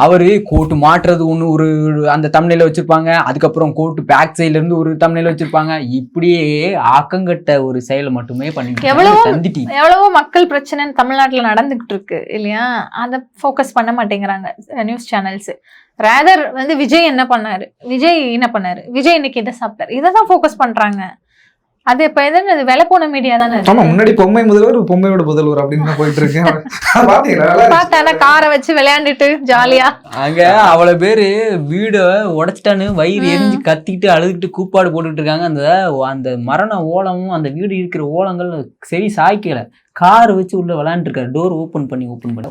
அவரு கோட்டு மாட்டுறது ஒண்ணு ஒரு அந்த தம்ப்நெயில வச்சிருப்பாங்க. அதுக்கப்புறம் கோட்டு பேக் சைட்ல இருந்து ஒரு தம்ப்நெயில வச்சிருப்பாங்க. இப்படியே ஆக்கங்கட்ட ஒரு செயலை மட்டுமே பண்ணிட்டு எவ்வளவோ மக்கள் பிரச்சனை தமிழ்நாட்டுல நடந்துகிட்டு இருக்கு இல்லையா? அதை ஃபோக்கஸ் பண்ண மாட்டேங்கிறாங்க நியூஸ் சேனல்ஸ். ரேதர் விஜய் என்ன பண்ணாரு, விஜய் இன்னைக்கு இதை சாப்பிட்டாரு, இதை தான் ஃபோக்கஸ் பண்றாங்க. அது இப்ப எது விலை போன மீடியா தானே. ஆமா, முன்னாடி பொம்மை முதல்வர் பொம்மையோட முதல்வர் அப்படின்னு போயிட்டு இருக்கேன். பார்த்தா காரை வச்சு விளையாண்டுட்டு ஜாலியா அங்க அவ்வளவு பேரு வீட உடைச்சிட்டான்னு வயிறு எரிஞ்சு கத்திக்கிட்டு அழுதுகிட்டு கூப்பாடு போட்டுட்டு இருக்காங்க. அந்த மரண ஓலமும் அந்த வீடு இருக்கிற ஓலங்கள் சரி சாய்க்கல. கார் வச்சு உள்ள விளையாண்டு இருக்காரு. டோர் ஓப்பன் பண்ணி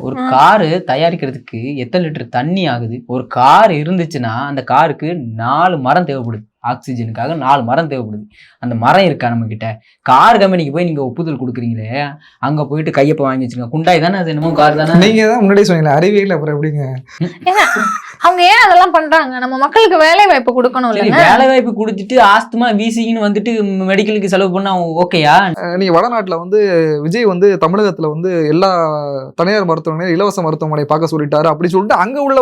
ஒரு காரு தயாரிக்கிறதுக்கு எத்தனை லிட்டர் தண்ணி ஆகுது? ஒரு கார் இருந்துச்சுன்னா அந்த காருக்கு 4 மரம் தேவைப்படுது. ஆக்சிஜனுக்காக 4 மரம் தேவைப்படுது. அந்த மரம் இருக்கா நம்ம கிட்ட? கார் கம்பெனிக்கு போய் நீங்க ஒப்புதல் கொடுக்குறீங்களே, அங்க போயிட்டு கையப்ப வாங்கி வச்சிருங்க. குண்டாய் தானே அது, என்னமோ கார் தானே. நீங்க தான் முன்னாடி சொன்னீங்களா அறிவியல், அப்புறம் எப்படிங்க அவங்க ஏன் அதெல்லாம் பண்றாங்க? நம்ம மக்களுக்கு வேலை வாய்ப்பு கொடுக்கணும். வேலை வாய்ப்பு கொடுத்துட்டு ஆஸ்துமா வீசின்னு மெடிக்கலுக்கு செலவு பண்ணா ஓகேயா? நீங்க வடநாட்டுல விஜய் தமிழகத்துல எல்லா தனியார் மருத்துவமனை இலவச மருத்துவமனை பார்க்க சொல்லிட்டாரு அப்படி சொல்லிட்டு அங்க உள்ள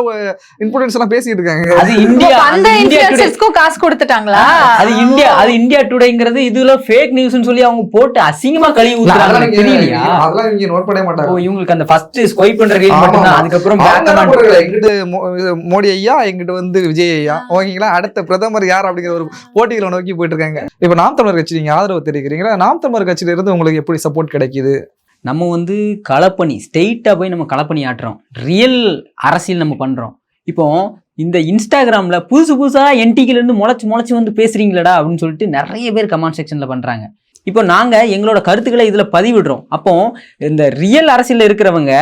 இன்ஃபுளுன்ஸ் எல்லாம் பேசிட்டு இருக்காங்க. அது இந்தியா, அந்த இன்ஃபுளுன்சர்ஸ்க்கு காசு கொடுத்துட்டாங்களா? அது இந்தியா டுடேங்கிறது இதுல ஃபேக் நியூஸ்னு சொல்லி அவங்க போட்டு அசிங்கமா கழுவி ஊத்துறாங்க. தெரியலையா? அதெல்லாம் இங்க நோட் பண்ணவே மாட்டாங்க. இவங்களுக்கு அந்த ஃபர்ஸ்ட் ஸ்வைப் பண்ற ரீல் மட்டும் தான். அதுக்கப்புறம் மோடி ஐயா எங்கிட்ட விஜய் ஐயா ஓகேங்களா, அடுத்த பிரதமர் யார் அப்படிங்கிற ஒரு போட்டிகளை நோக்கி போயிட்டு இருக்காங்க. இப்ப நாம் தமிழர் கட்சி நீங்க ஆதரவு தெரிவிக்கிறீங்களா? நாம் தமிழர் கட்சியில இருந்து உங்களுக்கு எப்படி சப்போர்ட் கிடைக்குது? நம்ம களப்பணி ஸ்ட்ரெயிட்டா போய் நம்ம களப்பணி ஆட்டுறோம். ரியல் அரசியல் நம்ம பண்றோம். இப்போ இந்த இன்ஸ்டாகிராம்ல புதுசா என்டிக்கில இருந்து முளைச்சு பேசுறீங்களடா அப்படின்னு சொல்லிட்டு நிறைய பேர் கமெண்ட் செக்ஷன்ல பண்றாங்க. இப்போ நாங்க எங்களோட கருத்துக்களை இதுல பதிவிடுறோம். அப்போ இந்த ரியல் அரசியல்ல இருக்கிறவங்க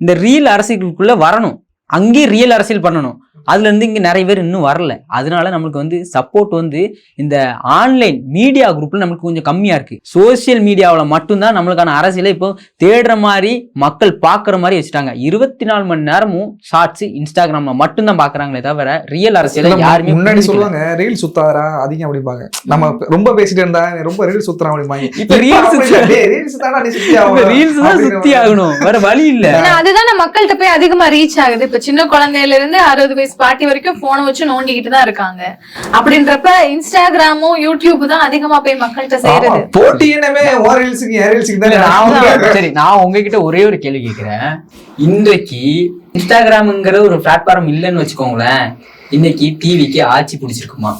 இந்த ரியல் அரசியலுக்குள்ள வரணும், அங்கேயே ரியல் அரசியல் பண்ணணும். அதுல இருந்து இங்க நிறைய பேர் இன்னும் வரல. அதனால நம்மளுக்கு சப்போர்ட் இந்த ஆன்லைன் மீடியா குரூப்ல நமக்கு கொஞ்சம் கம்மியா இருக்கு. சோசியல் மீடியாவில் மட்டும்தான் நம்மளுக்கான அரசியலை இப்போ தேடுற மாதிரி மக்கள் பாக்குற மாதிரி வச்சுட்டாங்க. 24 மணி நேரமும் ஷார்ட்ஸ் இன்ஸ்டாகிராம்ல மட்டும்தான் பாக்குறாங்களே தவிர ரியல் அரசியலை யாருமே. முன்னாடி சொல்லுவாங்க ரீல் சுத்தாரா அதிகம் அப்படிப்பாங்க. நம்ம ரொம்ப பேசிட்டு இருந்தா ரொம்ப ரீல் சுத்துறான் அப்படிப்பாங்க. இப்ப ரீல்ஸ் தான் சுத்தி ஆகணும், வேற வழி இல்ல. அதுதான் மக்கள்கிட்ட போய் அதிகமா ரீச் ஆகுது. இப்ப சின்ன குழந்தையில இருந்து 60 வயசு பாட்டி வரைக்கும் போனை வச்சு நோண்டிக்கிட்டு தான் இருக்காங்க. அப்படின்றப்ப இன்ஸ்டாகிராமும் யூடியூப் தான் அதிகமா போய் மக்கள்கிட்ட சேருது. போட்டி என்னமே சரி, நான் உங்ககிட்ட ஒரே ஒரு கேள்வி கேட்கிறேன். இன்றைக்கு இன்ஸ்டாகிராம்ங்கிற ஒரு பிளாட்ஃபார்ம் இல்லைன்னு வச்சுக்கோங்களேன், இன்னைக்கு டிவிக்கு ஆட்சி பிடிச்சிருக்குமா?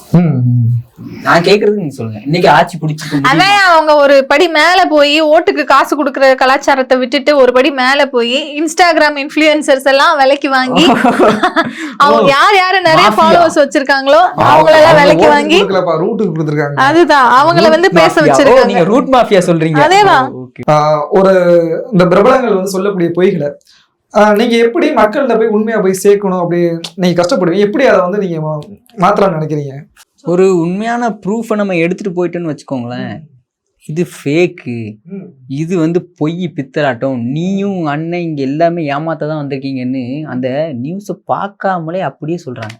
நான் கேக்குறது நீங்க சொல்லுங்க. இன்னைக்கு ஆட்சி பிடிச்சிருக்கு. அதான் அவங்க ஒரு படி மேல போய் ஓட்டுக்கு காசு கொடுக்கற கலாச்சாரத்தை விட்டுட்டு ஒரு படி மேல போய் இன்ஸ்டாகிராம் இன்ஃபுளுசர்ஸ் எல்லாம் விலைக்கு வாங்கி அவங்க யாரு நிறைய ஃபாலோவர்ஸ் வச்சிருக்காங்களோ அவங்களெல்லாம் விலைக்கு வாங்கி அதுதான் அவங்கள வந்து பேச வச்சிருக்காங்க. நீங்க ரூட் மாஃபியா சொல்றீங்க. அதேதான். ஒரு இந்த பிரபலங்கள் வந்து சொல்லக்கூடிய பொய்களை நீங்க எப்படி மக்கள்கிட்ட போய் உண்மையா போய் சேர்க்கணும், அப்படி நீங்க கஷ்டப்படுவீங்க, எப்படி அதை வந்து நீங்க மாத்தலாம்னு நினைக்கிறீங்க? ஒரு உண்மையான ப்ரூஃபை நம்ம எடுத்துட்டு போயிட்டோன்னு வச்சுக்கோங்களேன், இது ஃபேக்கு, இது வந்து பொய் பித்தலாட்டம், நீயும் அண்ணன் இங்க எல்லாமே ஏமாத்த தான் வந்திருக்கீங்கன்னு அந்த நியூஸை பார்க்காமலே அப்படியே சொல்றாங்க.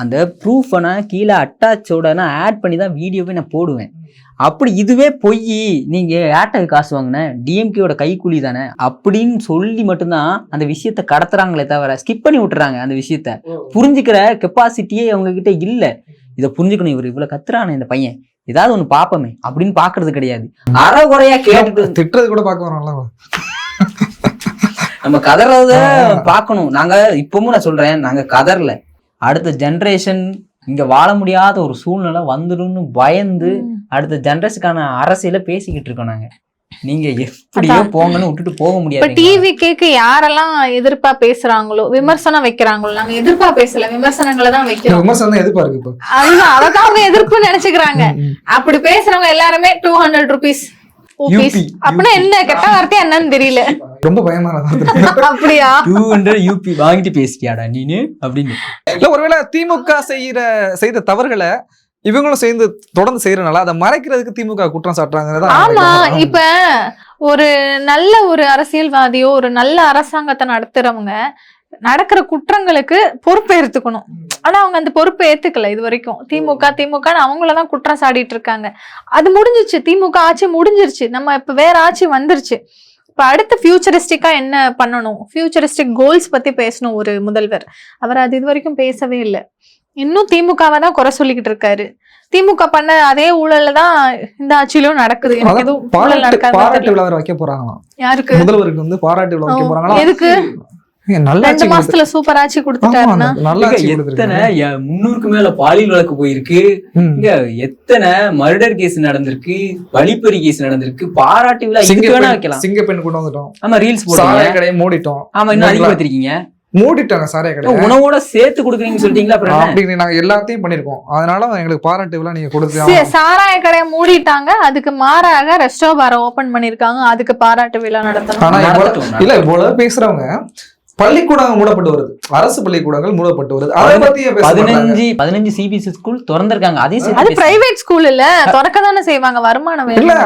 அந்த ப்ரூஃபை நான் கீழே அட்டாச்சோட நான் ஆட் பண்ணி தான் வீடியோவே நான் போடுவேன். அப்படி இதுவே பொய், நீங்க ஏர்டெல் காசு வாங்கின டிஎம்கேயோட கைக்கூலி தானே அப்படின்னு சொல்லி மட்டும்தான் அந்த விஷயத்த கடத்துறாங்களே தவிர ஸ்கிப் பண்ணி விட்டுறாங்க. அந்த விஷயத்த புரிஞ்சுக்கிற கெப்பாசிட்டியே அவங்க கிட்ட இல்ல. இதை புரிஞ்சுக்கணும், இவர் இவ்வளவு கத்துறானே இந்த பையன், ஏதாவது ஒண்ணு பாப்பமே அப்படின்னு பாக்குறது கிடையாது. அறகுறையா கேட்டு திட்டுறது கூட பார்க்க வரோம்ல, நம்ம கதறத பாக்கணும். நாங்க இப்பவும் நான் சொல்றேன், நாங்க கதறல, அடுத்த ஜெனரேஷன் இங்க வாழ முடியாத ஒரு சூழ்நிலை வந்துடும்னு பயந்து அடுத்த ஜெனரேஷனுக்கான அரசியல பேசிக்கிட்டு இருக்கோம் நாங்க. நீங்க எப்படியோ போங்கன்னு விட்டுட்டு போக முடியாது. இப்ப டிவி கேக்கு யாரெல்லாம் எதிர்ப்பா பேசுறாங்களோ, விமர்சனம் வைக்கிறாங்களோ, நாங்க எதிர்ப்பா பேசல, விமர்சனங்களை தான் வைக்கிறோம். விமர்சனம் எதிர்ப்பா இருக்கு இப்ப. அதுதான் அததான் அவங்க எதிர்ப்பு நினைச்சுக்கிறாங்க. அப்படி பேசுறவங்க எல்லாருமே 200 rupees அப்படின்னா என்ன கெட்ட வார்த்தை என்னன்னு தெரியல. ரொம்ப பயமான அப்படியா 200 UP வாங்கிட்டு பேசிட்டியாடா நீனு அப்படின்னு. இல்ல ஒருவேளை திமுக செய்த தவறுகளை இவங்களும் சேர்ந்து தொடர்ந்து செய்யறதுனால அதை மறைக்கிறதுக்கு திமுக குற்றம் சாட்டுறாங்க. ஆமா, இப்ப ஒரு நல்ல ஒரு அரசியல்வாதியோ ஒரு நல்ல அரசாங்கத்தை நடத்துறவங்க நடக்கிற குற்றங்களுக்கு பொறுப்பை ஏத்துக்கணும். ஆனா அவங்க அந்த பொறுப்பை ஏத்துக்கல இது வரைக்கும். திமுக அவங்களதான் குற்றம் சாடிட்டு இருக்காங்க. அது முடிஞ்சிருச்சு, திமுக ஆட்சி முடிஞ்சிருச்சு, நம்ம இப்ப வேற ஆட்சி வந்துருச்சு. இப்ப அடுத்து ஃபியூச்சரிஸ்டிக்கா என்ன பண்ணணும், ஃபியூச்சரிஸ்டிக் கோல்ஸ் பத்தி பேசணும் ஒரு முதல்வர். அவர் அது இது வரைக்கும் பேசவே இல்லை. இன்னும் திமுகவை தான் குறை சொல்லிக்கிட்டு இருக்காரு. திமுக பண்ண அதே ஊழல்ல தான் இந்த ஆட்சியிலும் நடக்குது. எனக்கு எதுவும் பாராட்டு விழா வைக்க போறாங்களாம். யாருக்கு? முதல்வருக்கு வந்து பாராட்டு விழா வைக்க போறாங்களா? எதுக்கு? 2 மாசத்துல சூப்பர் ஆட்சி கொடுத்துட்டாருன்னா எத்தனை 300க்கு மேல பாலியல் வழக்கு போயிருக்கு, இங்க எத்தனை மர்டர் கேஸ் நடந்திருக்கு, வழிப்பறி கேஸ் நடந்திருக்கு. பாராட்டு விழா இங்க வேணா வைக்கலாம். சிங்கப்பெண் கொண்டு வந்துட்டோம். ஆமா, ரீல்ஸ் போடுறாங்க, கடையை மூடிட்டோம். ஆமா, இன்னும் அதிகம் வச்சிருக்கீங்க, மூடிட்டாங்க சாராய கடை. உணவோட சேர்த்து கொடுக்குறீங்கன்னு சொல்லிட்டீங்களா? அப்படி நாங்க எல்லாத்தையும் பண்ணிருக்கோம். அதனால எங்களுக்கு பாராட்டு விழா நீங்க கொடுத்து. சாராய கடையை மூடிட்டாங்க, அதுக்கு மாறாக ரெஸ்டோ பாரை ஓபன் பண்ணிருக்காங்க, அதுக்கு பாராட்டு விழா நடத்தணும். இல்ல இவ்வளவு பேசுறவங்க பள்ளிக்கூடங்கள் மூடப்பட்டு வருது, அரசு பள்ளிக்கூடங்கள் மூடப்பட்டு வருது. அதை பத்தி 15 சிபிஎஸ்இ ஸ்கூல் திறந்திருக்காங்க. அது பிரைவேட் ஸ்கூல் இல்ல, திறக்க தானே செய்வாங்க, வருமானம் இல்ல.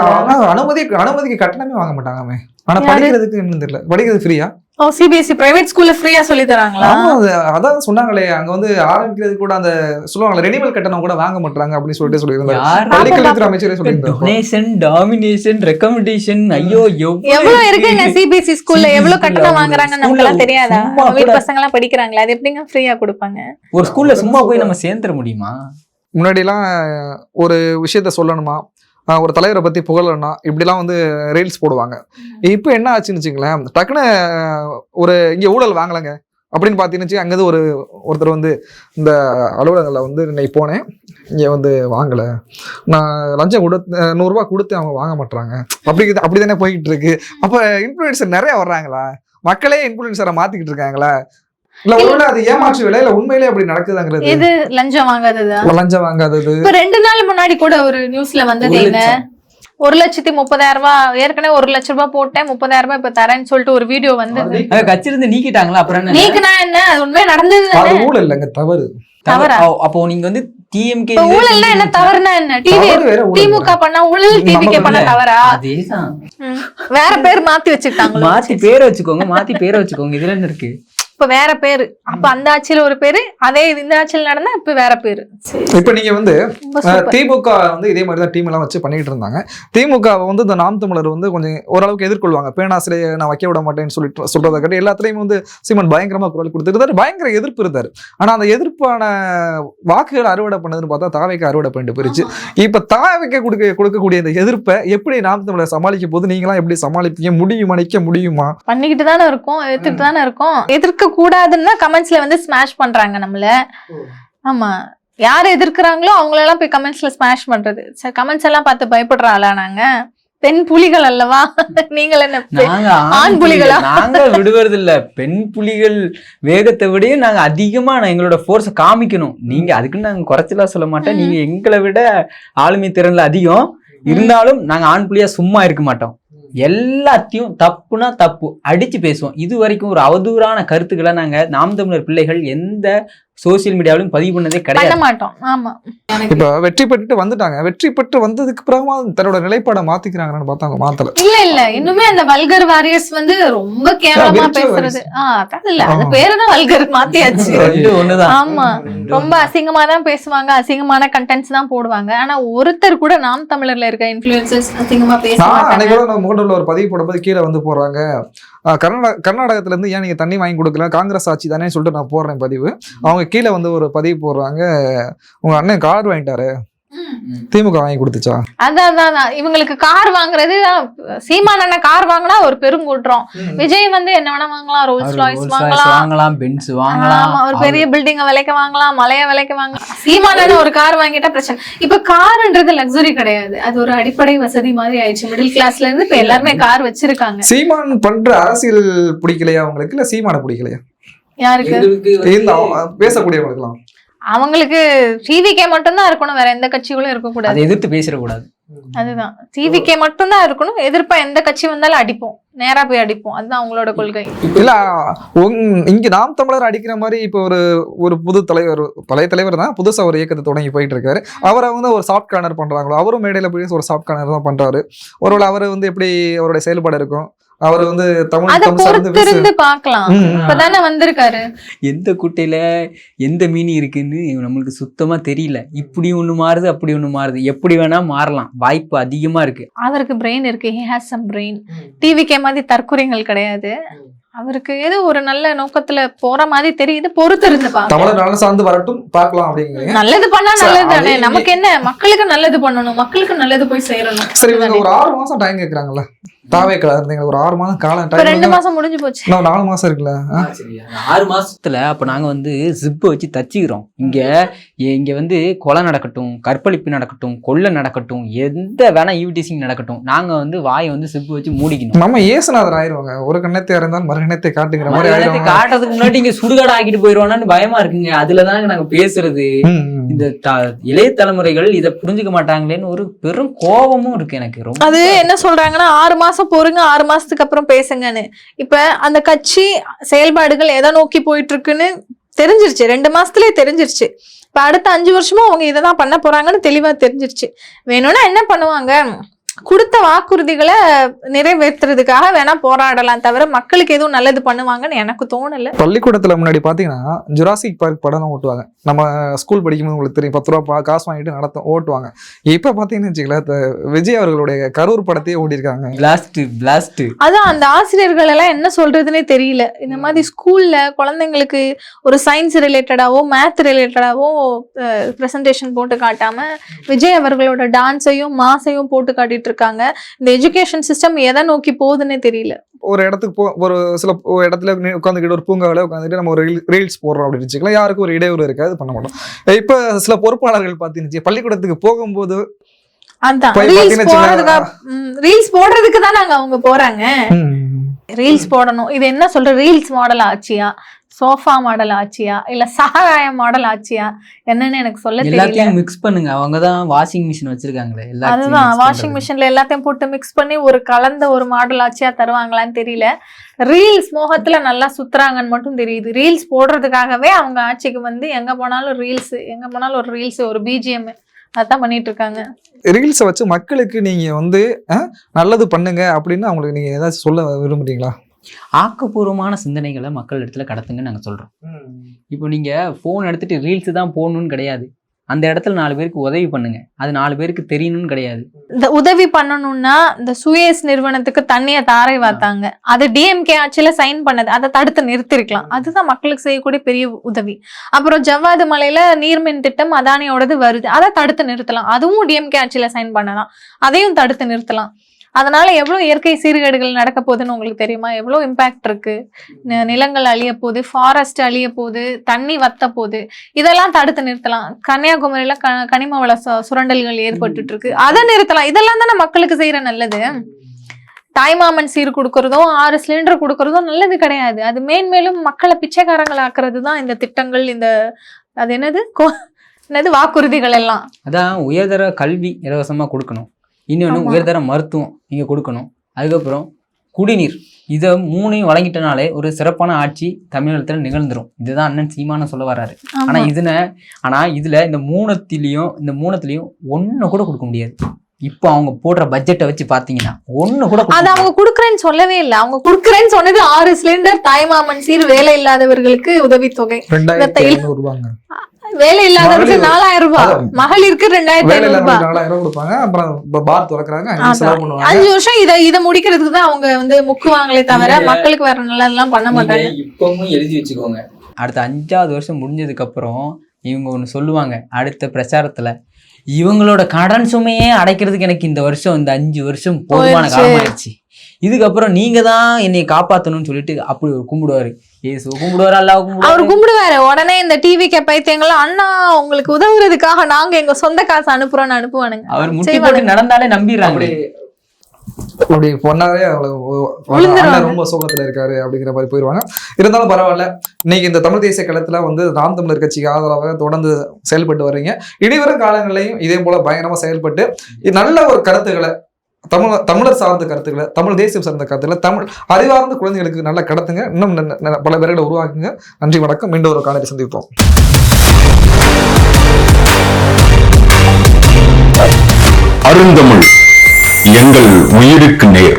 அனுமதிக்கு கட்டணமே வாங்க மாட்டாங்க. ஆனா படிக்கிறதுக்கு என்ன தெரியல, படிக்கிறது ஃப்ரீயா? சிபிஎஸ்இ பிரைவேட் ஸ்கூல்ல ஃப்ரீயா சொல்லி தராங்களா? அதான் சொன்னாங்களே, அங்க வந்து ஆரம்பிக்கிறது கூட அந்த சொல்லுவாங்க ரெனிவல் கட்டணம் கூட வாங்க மாட்டாங்க அப்படின்னு சொல்லிட்டு சொல்லியிருந்தாங்க. பள்ளிக்கல்வித்துறை அமைச்சரே சொல்லியிருந்தாங்க. Donation, domination, recommendation. ஐயோ எவ்வளவு இருக்குங்க சிபிஎஸ்இ ஸ்கூல்ல, எவ்வளவு கட்டணம் வாங்குறாங்கன்னு நமக்கு எல்லாம் தெரியாதா? வீட்டு பசங்க எல்லாம் படிக்கிறாங்களா, அது எப்படிங்க ஃப்ரீயா கொடுப்பாங்க? ஒரு ஸ்கூல்ல சும்மா போய் நம்ம சேர்ந்துட முடியுமா? முன்னாடி எல்லாம் ஒரு விஷயத்த சொல்லணுமா, ஒரு தலைவரை பத்தி புகழனா இப்படிலாம் வந்து ரீல்ஸ் போடுவாங்க. இப்போ என்ன ஆச்சுன்னு வச்சுங்களேன், டக்குன்னு ஒரு இங்க ஊழல் வாங்கலைங்க அப்படின்னு பார்த்தீங்கன்னு அங்கே ஒருத்தர் வந்து இந்த அலுவலகங்களில் வந்து இன்னைக்கு போனேன், இங்கே வந்து வாங்கலை, நான் லஞ்சம் கொடுத்து 100 ரூபா கொடுத்து அவங்க வாங்க மாட்டுறாங்க, அப்படி தானே போய்கிட்டு இருக்கு. அப்போ இன்ஃப்ளூயன்சர் நிறைய வர்றாங்களா, மக்களே இன்ஃப்ளூயன்சரை மாத்திக்கிட்டு இருக்காங்களா? இல்ல ஒருவேளை அது ஏமாற்று வேலை, இல்ல உண்மையிலே அப்படி நடக்குதுங்கிறது. இது லஞ்சம் வாங்காதது. இப்ப 2 நாள் முன்னாடி கூட ஒரு நியூஸ்ல வந்ததுங்க, 1,30,000 ரூபாய் ஏற்கனவே 1 லட்சம் ரூபாய் போட்டேன், 30,000 ரூபாய் இப்ப தரேன்னு சொல்லிட்டு ஒரு வீடியோ வந்தது. கட்சியிலிருந்து நீக்கிட்டாங்களா? அப்புறம் நீக்கினா என்ன, அது உண்மையா நடந்தது. ஊழல் இல்லைங்க, தவறு. அப்போ நீங்க வந்து டிஎம்கே ஊழல்னா என்ன, தவறுனா என்ன? திமுக பண்ணா ஊழல், டிவிகே பண்ணா தவறா? அதேதான், வேற பேர் மாத்தி வச்சுட்டாங்க. மாத்தி பேரை வச்சுக்கோங்க, இதுல என்ன இருக்கு? இப்ப வேற பேரு, அப்ப அந்த ஆட்சியில ஒரு பேரு, அதே இந்த ஆட்சியில நடந்தா இப்ப வேற பேரு. இப்ப நீங்க வந்து திமுக வந்து இதே மாதிரிதான் டீம் எல்லாம் வச்சு பண்ணிட்டு இருந்தாங்க. திமுக வந்து இந்த நாம் தமிழர் வந்து கொஞ்சம் ஓரளவுக்கு எதிர்கொள்வாங்க. பேனாசிரியை நான் வைக்க விட மாட்டேன்னு சொல்றதை கட்டி எல்லாத்துலயும் வந்து சீமான் பயங்கரமா குரல் கொடுத்துருந்தாரு, பயங்கர எதிர்ப்பு இருந்தாரு. ஆனா அந்த எதிர்ப்பான வாக்குகள் அறுவடை பண்ணதுன்னு பார்த்தா தாவைக்கு அறுவடை பண்ணிட்டு போயிருச்சு. இப்ப தாவைக்கு கொடுக்கக்கூடிய இந்த எதிர்ப்பை எப்படி நாம் தமிழர் சமாளிக்க போது, நீங்களாம் எப்படி சமாளிப்பீங்க? முடியுமா? பண்ணிக்கிட்டு தானே இருக்கோம், எதிர்த்துட்டு தானே இருக்கோம். எதிர்க்க கூடாதுன்னா கமெண்ட்ஸ்ல வந்து ஸ்மாஷ் பண்றாங்க நம்மள. ஆமா, யார் எதிர்க்கிறாங்களோ அவங்களெல்லாம் போய் கமெண்ட்ஸ்ல ஸ்மாஷ் பண்றது. கமெண்ட்ஸ் எல்லாம் பார்த்து பயப்படுறாளா? நாங்க பெண் புலிகள் அல்லவா? நீங்கள் என்ன நாங்க ஆண் புலிகளா? நாங்க விடுவது இல்ல. பெண் புலிகள் வேகத்தை விட நாங்க அதிகமா எங்களோட ஃபோர்ஸை காமிக்கணும். நீங்க அதுக்குன்னு நாங்க குறைச்சலா சொல்ல மாட்டோம். நீங்க எங்களை விட ஆளுமை திறன்ல அதிகம் இருந்தாலும் நாங்க ஆண் புலியா சும்மா இருக்க மாட்டோம். எல்லாத்தையும் தப்புனா தப்பு அடிச்சு பேசுவோம். இது வரைக்கும் ஒரு அவதூறான கருத்துக்களை நாங்க நாம் தமிழர் பிள்ளைகள் எந்த சோசியல் மீடியாவிலும் பதிவு பண்ணதே பண்ண கிடையாது. மாட்டோம். ஆமா, இப்ப வெற்றி பெற்றுட்டு வந்துட்டாங்க. வெற்றி பெற்று வந்ததுக்கு பிறகு தன்னோட நிலைப்பாடை மாத்திக்கிறாங்கன்னு பார்த்தா அவங்க மாத்தல. இல்ல இன்னுமே அந்த வல்கர் வாரியர்ஸ் வந்து ரொம்ப கேவலமா பேசுறது. அதான் இல்ல, அது பேருதான் வல்கர், மாத்தியாச்சு. ரெண்டு ஒண்ணுதான். ஆமா, ரொம்ப அசிங்கமா தான் பேசுவாங்க, அசிங்கமான கண்டென்ட்ஸ் தான் போடுவாங்க. ஆனா ஒருத்தர் கூட நாம் தமிழர்ல இருக்க இன்ஃப்ளூயன்சர்ஸ் அசிங்கமா பேச மாட்டாங்க. அன்னைக்கு கூட நம்ம முகநூல்ல ஒரு பதிவு போடும்போது கீழே வந்து போடுறாங்க, கர்நாடகத்துல இருந்து ஏன் நீங்க தண்ணி வாங்கி கொடுக்கல, காங்கிரஸ் ஆட்சி தானே சொல்லிட்டு நான் போடுறேன் பதிவு. அவங்க கீழே வந்து ஒரு பதிவு போடுறாங்க, உங்க அண்ணன் கார் வாங்கிட்டாரு, திமுக வாங்கி கொடுத்துச்சா? அதான் இவங்களுக்கு கார் வாங்குறது, சீமான் அண்ணன் கார் வாங்கினா ஒரு பெருங்கூற்றம். விஜய் வந்து என்ன வேணா வாங்கலாம், ரோல்ஸ் ராய்ஸ் வாங்கலாம், பென்ஸ் வாங்கலாம், ஒரு பெரிய பில்டிங்க விலைக்கு வாங்கலாம், மலைய விலைக்கு வாங்கலாம். சீமான் அண்ணன் ஒரு கார் வாங்கிட்டா பிரச்சனை. இப்ப கார்ன்றது லக்ஸுரி கிடையாது, அது ஒரு அடிப்படை வசதி மாதிரி ஆயிடுச்சு. மிடில் கிளாஸ்ல இருந்து இப்ப எல்லாருமே கார் வச்சிருக்காங்க. சீமான் பண்ற அரசியல் பிடிக்கலையா உங்களுக்கு, இல்ல சீமான பிடிக்கலையா? யாருக்கு? பேசக்கூடியவங்களுக்குலாம் அவங்களுக்கு டிவிகே மட்டும்தான் இருக்கணும், வேற எந்த கட்சிகளும் இருக்கக்கூடாது. அதை எதிர்த்து பேசிடக்கூடாது. அதுதான், டிவிகே மட்டும்தான் இருக்கணும். எதிர்ப்பா எந்த கட்சி வந்தாலும் அடிப்போம், நேரா போய் அடிப்போம். அதுதான் அவங்களோட கொள்கை. இல்ல இங்க நாம் தமிழர் அடிக்கிற மாதிரி இப்ப ஒரு புது தலைவர், பழைய தலைவர் தான், புதுசா ஒரு இயக்கத்தை தொடங்கி போயிட்டு இருக்காரு. அவரை வந்து ஒரு சாஃப்ட் கார்னர் பண்றாங்களோ, அவரும் மேடையில போய் ஒரு சாஃப்ட் கார்னர் தான் பண்றாரு. ஒருவேளை அவரு வந்து எப்படி அவருடைய செயல்பாடு இருக்கும், அவர் வந்து தமிழ் பாக்கலாம். இப்பதானே வந்திருக்காரு. எந்த குட்டையில எந்த மீனி இருக்குன்னு நம்மளுக்கு சுத்தமா தெரியல. இப்படி ஒண்ணு மாறுது, அப்படி ஒண்ணு மாறுது, எப்படி வேணா மாறலாம், வாய்ப்பு அதிகமா இருக்கு. அவருக்கு பிரெயின் இருக்கு, he has some brain. TVK மாதிரி தற்கொலைகள் கிடையாது. அவருக்கு ஏதோ ஒரு நல்ல நோக்கத்துல போற மாதிரி தெரியுது. பொறுத்து இருந்து தமிழர் சார்ந்து வரட்டும், பார்க்கலாம் அப்படிங்கிறீங்க. நல்லது பண்ணா நல்லது தானே. நமக்கு என்ன, மக்களுக்கு நல்லது பண்ணணும், மக்களுக்கு நல்லது போய் சேரணும். சரி, ஒரு 6 மாசம் டைம் கேக்குறாங்கல்ல, தாவே இருந்தீங்க, ஒரு 6 மாதம் காலம் டைம். 2 மாசம் முடிஞ்சு போச்சு, 4 மாசம் இருக்குல்ல. 6 மாசத்துல அப்ப நாங்க வந்து ஜிப் வச்சு தச்சுக்கிறோம். இங்க வந்து கொலை நடக்கட்டும், கற்பழிப்பு நடக்கட்டும், கொள்ளை நடக்கட்டும், எந்த வேணா ஈவ்டீசிங் நடக்கட்டும், நாங்க வந்து வாயை வந்து ஜிப் வச்சு மூடிக்கணும். நம்ம ஏசுநாதர் ஆயிருவாங்க. ஒரு கண்ணத்தை இருந்தாலும் மறு கண்ணத்தை காட்டுங்கிற மாதிரி ஆயிடுவாங்க. காட்டுறதுக்கு முன்னாடி இங்க சுடுகாடு ஆக்கிட்டு போயிருவானு பயமா இருக்குங்க. அதுலதாங்க நாங்க பேசுறது. இந்த இளைய தலைமுறைகள் இதை புரிஞ்சுக்க மாட்டாங்களேன்னு ஒரு பெரும் கோபமும் இருக்கு எனக்கு. ரொம்ப அது என்ன சொல்றாங்கன்னா, 6 மாசம் பொறுங்க, 6 மாசத்துக்கு அப்புறம் பேசுங்கன்னு. இப்ப அந்த கட்சி செயல்பாடுகள் எதை நோக்கி போயிட்டு இருக்குன்னு தெரிஞ்சிருச்சு. 2 மாசத்துலயே தெரிஞ்சிருச்சு. இப்ப அடுத்த 5 வருஷமும் அவங்க இதைதான் பண்ண போறாங்கன்னு தெளிவா தெரிஞ்சிருச்சு. வேணும்னா என்ன பண்ணுவாங்க, கொடுத்த வாக்குறுதிகளை நிறைவேற்றுறதுக்காக வேணா போராடலாம், தவிர மக்களுக்கு எதுவும் நல்லது பண்ணுவாங்கன்னு எனக்கு தோணல. பள்ளிக்கூடத்துல முன்னாடி பாத்தீங்கன்னா ஜுராசிக் பார்க் படம் ஓட்டுவாங்க. நம்ம ஸ்கூல் படிக்கும்போது உங்களுக்கு தெரியும், 10 ரூபா காசு வாங்கிட்டு ஓட்டுவாங்க. இப்ப பாத்தீங்கன்னு வச்சுக்கல, விஜய் அவர்களுடைய கரூர் படத்தையே ஓடி இருக்காங்க. பிளாஸ்ட். அதான் அந்த ஆசிரியர்கள் எல்லாம் என்ன சொல்றதுன்னே தெரியல. இந்த மாதிரி ஸ்கூல்ல குழந்தைங்களுக்கு ஒரு சயின்ஸ் ரிலேட்டடாவோ மேத் ரிலேட்டடாவோ பிரசன்டேஷன் போட்டு காட்டாம விஜய் அவர்களோட டான்ஸையும் மாசையும் போட்டு காட்டிட்டு இருக்காங்க. இந்த எஜுகேஷன் சிஸ்டம் எதை நோக்கி போகுதுன்னே தெரியல. ஒரு இடத்துக்கு ஒரு சில இடத்துல உட்காந்துக்கிட்டு ஒரு பூங்காவில உட்காந்துட்டு நம்ம ஒரு ரீல்ஸ் போடுறோம் அப்படின்னு வச்சுக்கலாம், யாருக்கும் ஒரு இடையூறு இருக்காது, பண்ண மாட்டோம். இப்ப சில பொறுப்பாளர்கள் பாத்தீங்கன்னா பள்ளிக்கூடத்துக்கு போகும்போது ரீல்ஸ் போடுறதுக்கு தான் நாங்க அவங்க போறாங்க. ரீல்ஸ் போடணும். இது என்ன சொல்ற, ரீல்ஸ் மாடல் ஆச்சியா, சோஃபா மாடல் ஆச்சியா, இல்ல சகாய மாடல் ஆச்சியா, என்னன்னு எனக்கு சொல்ல தெரியல. எல்லாத்தையும் மிக்ஸ் பண்ணுங்க. அவங்கதான் வாஷிங் மிஷின் வச்சிருக்காங்களே, அதுதான் வாஷிங் மிஷின்ல எல்லாத்தையும் போட்டு மிக்ஸ் பண்ணி ஒரு கலந்த ஒரு மாடல் ஆச்சியா தருவாங்களான்னு தெரியல. ரீல்ஸ் மோகத்துல நல்லா சுத்துறாங்கன்னு மட்டும் தெரியுது. ரீல்ஸ் போடுறதுக்காகவே அவங்க ஆட்சிக்கு வந்து எங்க போனாலும் ரீல்ஸ், எங்க போனாலும் ஒரு ரீல்ஸ், ஒரு பிஜிஎம், அதான் பண்ணிட்டு இருக்காங்க. ரீல்ஸை வச்சு மக்களுக்கு நீங்க வந்து நல்லது பண்ணுங்க அப்படின்னு அவங்களுக்கு நீங்க ஏதாச்சும் சொல்ல விரும்புறீங்களா? ஆக்கப்பூர்வமான சிந்தனைகளை மக்கள் இடத்துல கடத்துங்க நாங்க சொல்றோம். இப்போ நீங்க போன் எடுத்துட்டு ரீல்ஸ் தான் போடணும்னு கிடையாது. அந்த இடத்துல 4 பேருக்கு உதவி பண்ணுங்க. அது 4 பேருக்கு தெரியணும்னு கிடையாது. இந்த உதவி பண்ணணும்னா இந்த சுயஸ் நிறுவனத்துக்கு தண்ணியை தாரை வாத்தாங்க, அது டிஎம்கே ஆட்சியில சைன் பண்ணது, அதை தடுத்து நிறுத்திருக்கலாம். அதுதான் மக்களுக்கு செய்யக்கூடிய பெரிய உதவி. அப்புறம் ஜவ்வாது மலையில நீர்மின் திட்டம் அதானியோடது வருது, அதை தடுத்து நிறுத்தலாம். அதுவும் டிஎம்கே ஆட்சியில சைன் பண்ணலாம், அதையும் தடுத்து நிறுத்தலாம். அதனால எவ்வளவு இயற்கை சீர்கேடுகள் நடக்க போகுதுன்னு உங்களுக்கு தெரியுமா? எவ்வளவு இம்பாக்ட் இருக்கு. நிலங்கள் அழிய போகுது, ஃபாரஸ்ட் அழிய போகுது, தண்ணி வத்த போகுது. இதெல்லாம் தடுத்து நிறுத்தலாம். கன்னியாகுமரியில கனிம வள சுரண்டல்கள் ஏற்பட்டு இருக்கு, அதை நிறுத்தலாம். இதெல்லாம் தானே மக்களுக்கு செய்யற நல்லது. தாய்மாமன் சீர் கொடுக்கறதும் 6 சிலிண்டர் கொடுக்கறதும் நல்லது கிடையாது. அது மேன்மேலும் மக்களை பிச்சைக்காரங்கள் ஆக்குறது தான் இந்த திட்டங்கள். இந்த அது என்னது வாக்குறுதிகள் எல்லாம். அதான் உயர்தர கல்வி இலவசமா கொடுக்கணும், இன்னொன்று உயர்தர மருத்துவம் நீங்க கொடுக்கணும், அதுக்கப்புறம் குடிநீர். இதை 3ஐயும் வழங்கிட்டனாலே ஒரு சிறப்பான ஆட்சி தமிழகத்துல நிகழ்ந்துரும். இதுதான் அண்ணன் சீமான சொல்ல வர்றாரு. ஆனா இதுல இந்த மூணத்துலயும் ஒண்ணு கூட கொடுக்க முடியாது. இப்போ அவங்க போடுற பட்ஜெட்டை வச்சு பாத்தீங்கன்னா ஒண்ணு கூட அது அவங்க குடுக்கறேன்னு சொல்லவே இல்லை. அவங்க குடுக்கறேன்னு சொன்னது 6 சிலிண்டர், தாய்மாமன் சீர், வேலை இல்லாதவர்களுக்கு உதவித்தொகை, 2500 ரூபாங்க, வேலை இல்லாதவருக்கு 4000 ரூபாய், மகளிருக்கு 2500 ரூபாய், 4000 கொடுப்பாங்க. அப்புறம் பார் திறக்கறாங்க, 5 வருஷம் இதை முடிக்கிறதுக்கு தான் அவங்க முக்குவாங்களே தவிர மக்களுக்கு வேற நல்லதெல்லாம் பண்ண மாட்டாங்க. இப்பவும் எழுதி வச்சுக்கோங்க, அடுத்த 5வது வருஷம் முடிஞ்சதுக்கு அப்புறம் இவங்க ஒண்ணு சொல்லுவாங்க அடுத்த பிரச்சாரத்துல, இவங்களோட கடன் சுமையே அடைக்கிறதுக்கு எனக்கு இந்த 5 வருஷம் போதுமான காலம் ஆயிடுச்சு, இதுக்கப்புறம் நீங்க தான் என்னை காப்பாத்தணும்னு சொல்லிட்டு அப்படி ஒரு கும்பிடுவாரு. ஏசு கும்பிடுவாரு, அல்லாஹ் கும்பிடுவாரு, அவர் கும்பிடுவாரு. உடனே இந்த டிவி பைத்தியங்களும் அண்ணா உங்களுக்கு உதவுறதுக்காக நாங்க எங்க சொந்த காசு அனுப்புறோம்னு அனுப்புவானுங்க. அவர் முட்டி போட்டு நடந்தாலே நம்பிடுறாங்க. அப்படி பொண்ணாவே ரொம்ப சோகத்துல இருக்காரு அப்படிங்கிற மாதிரி போயிருவாங்க. இருந்தாலும் பரவாயில்ல, இன்னைக்கு இந்த தமிழ் தேசிய களத்துல நாம் தமிழர் கட்சிக்கு ஆதரவாக தொடர்ந்து செயல்பட்டு வர்றீங்க. இனிவரும் காலங்களையும் இதே போல பயங்கரமா செயல்பட்டு நல்ல ஒரு கருத்துக்களை, தமிழர் சார்ந்த கருத்துக்களை, தமிழ் தேசியம் சார்ந்த கருத்துக்களை, தமிழ் அறிவார்ந்த குழந்தைகளுக்கு நல்லா கடத்துங்க. இன்னும் பல பேர்களை உருவாக்குங்க. நன்றி, வணக்கம். மீண்டும் ஒரு காணொளி சந்திப்போம். அருந்தமிழ் எங்கள் உயிருக்கு நேர்.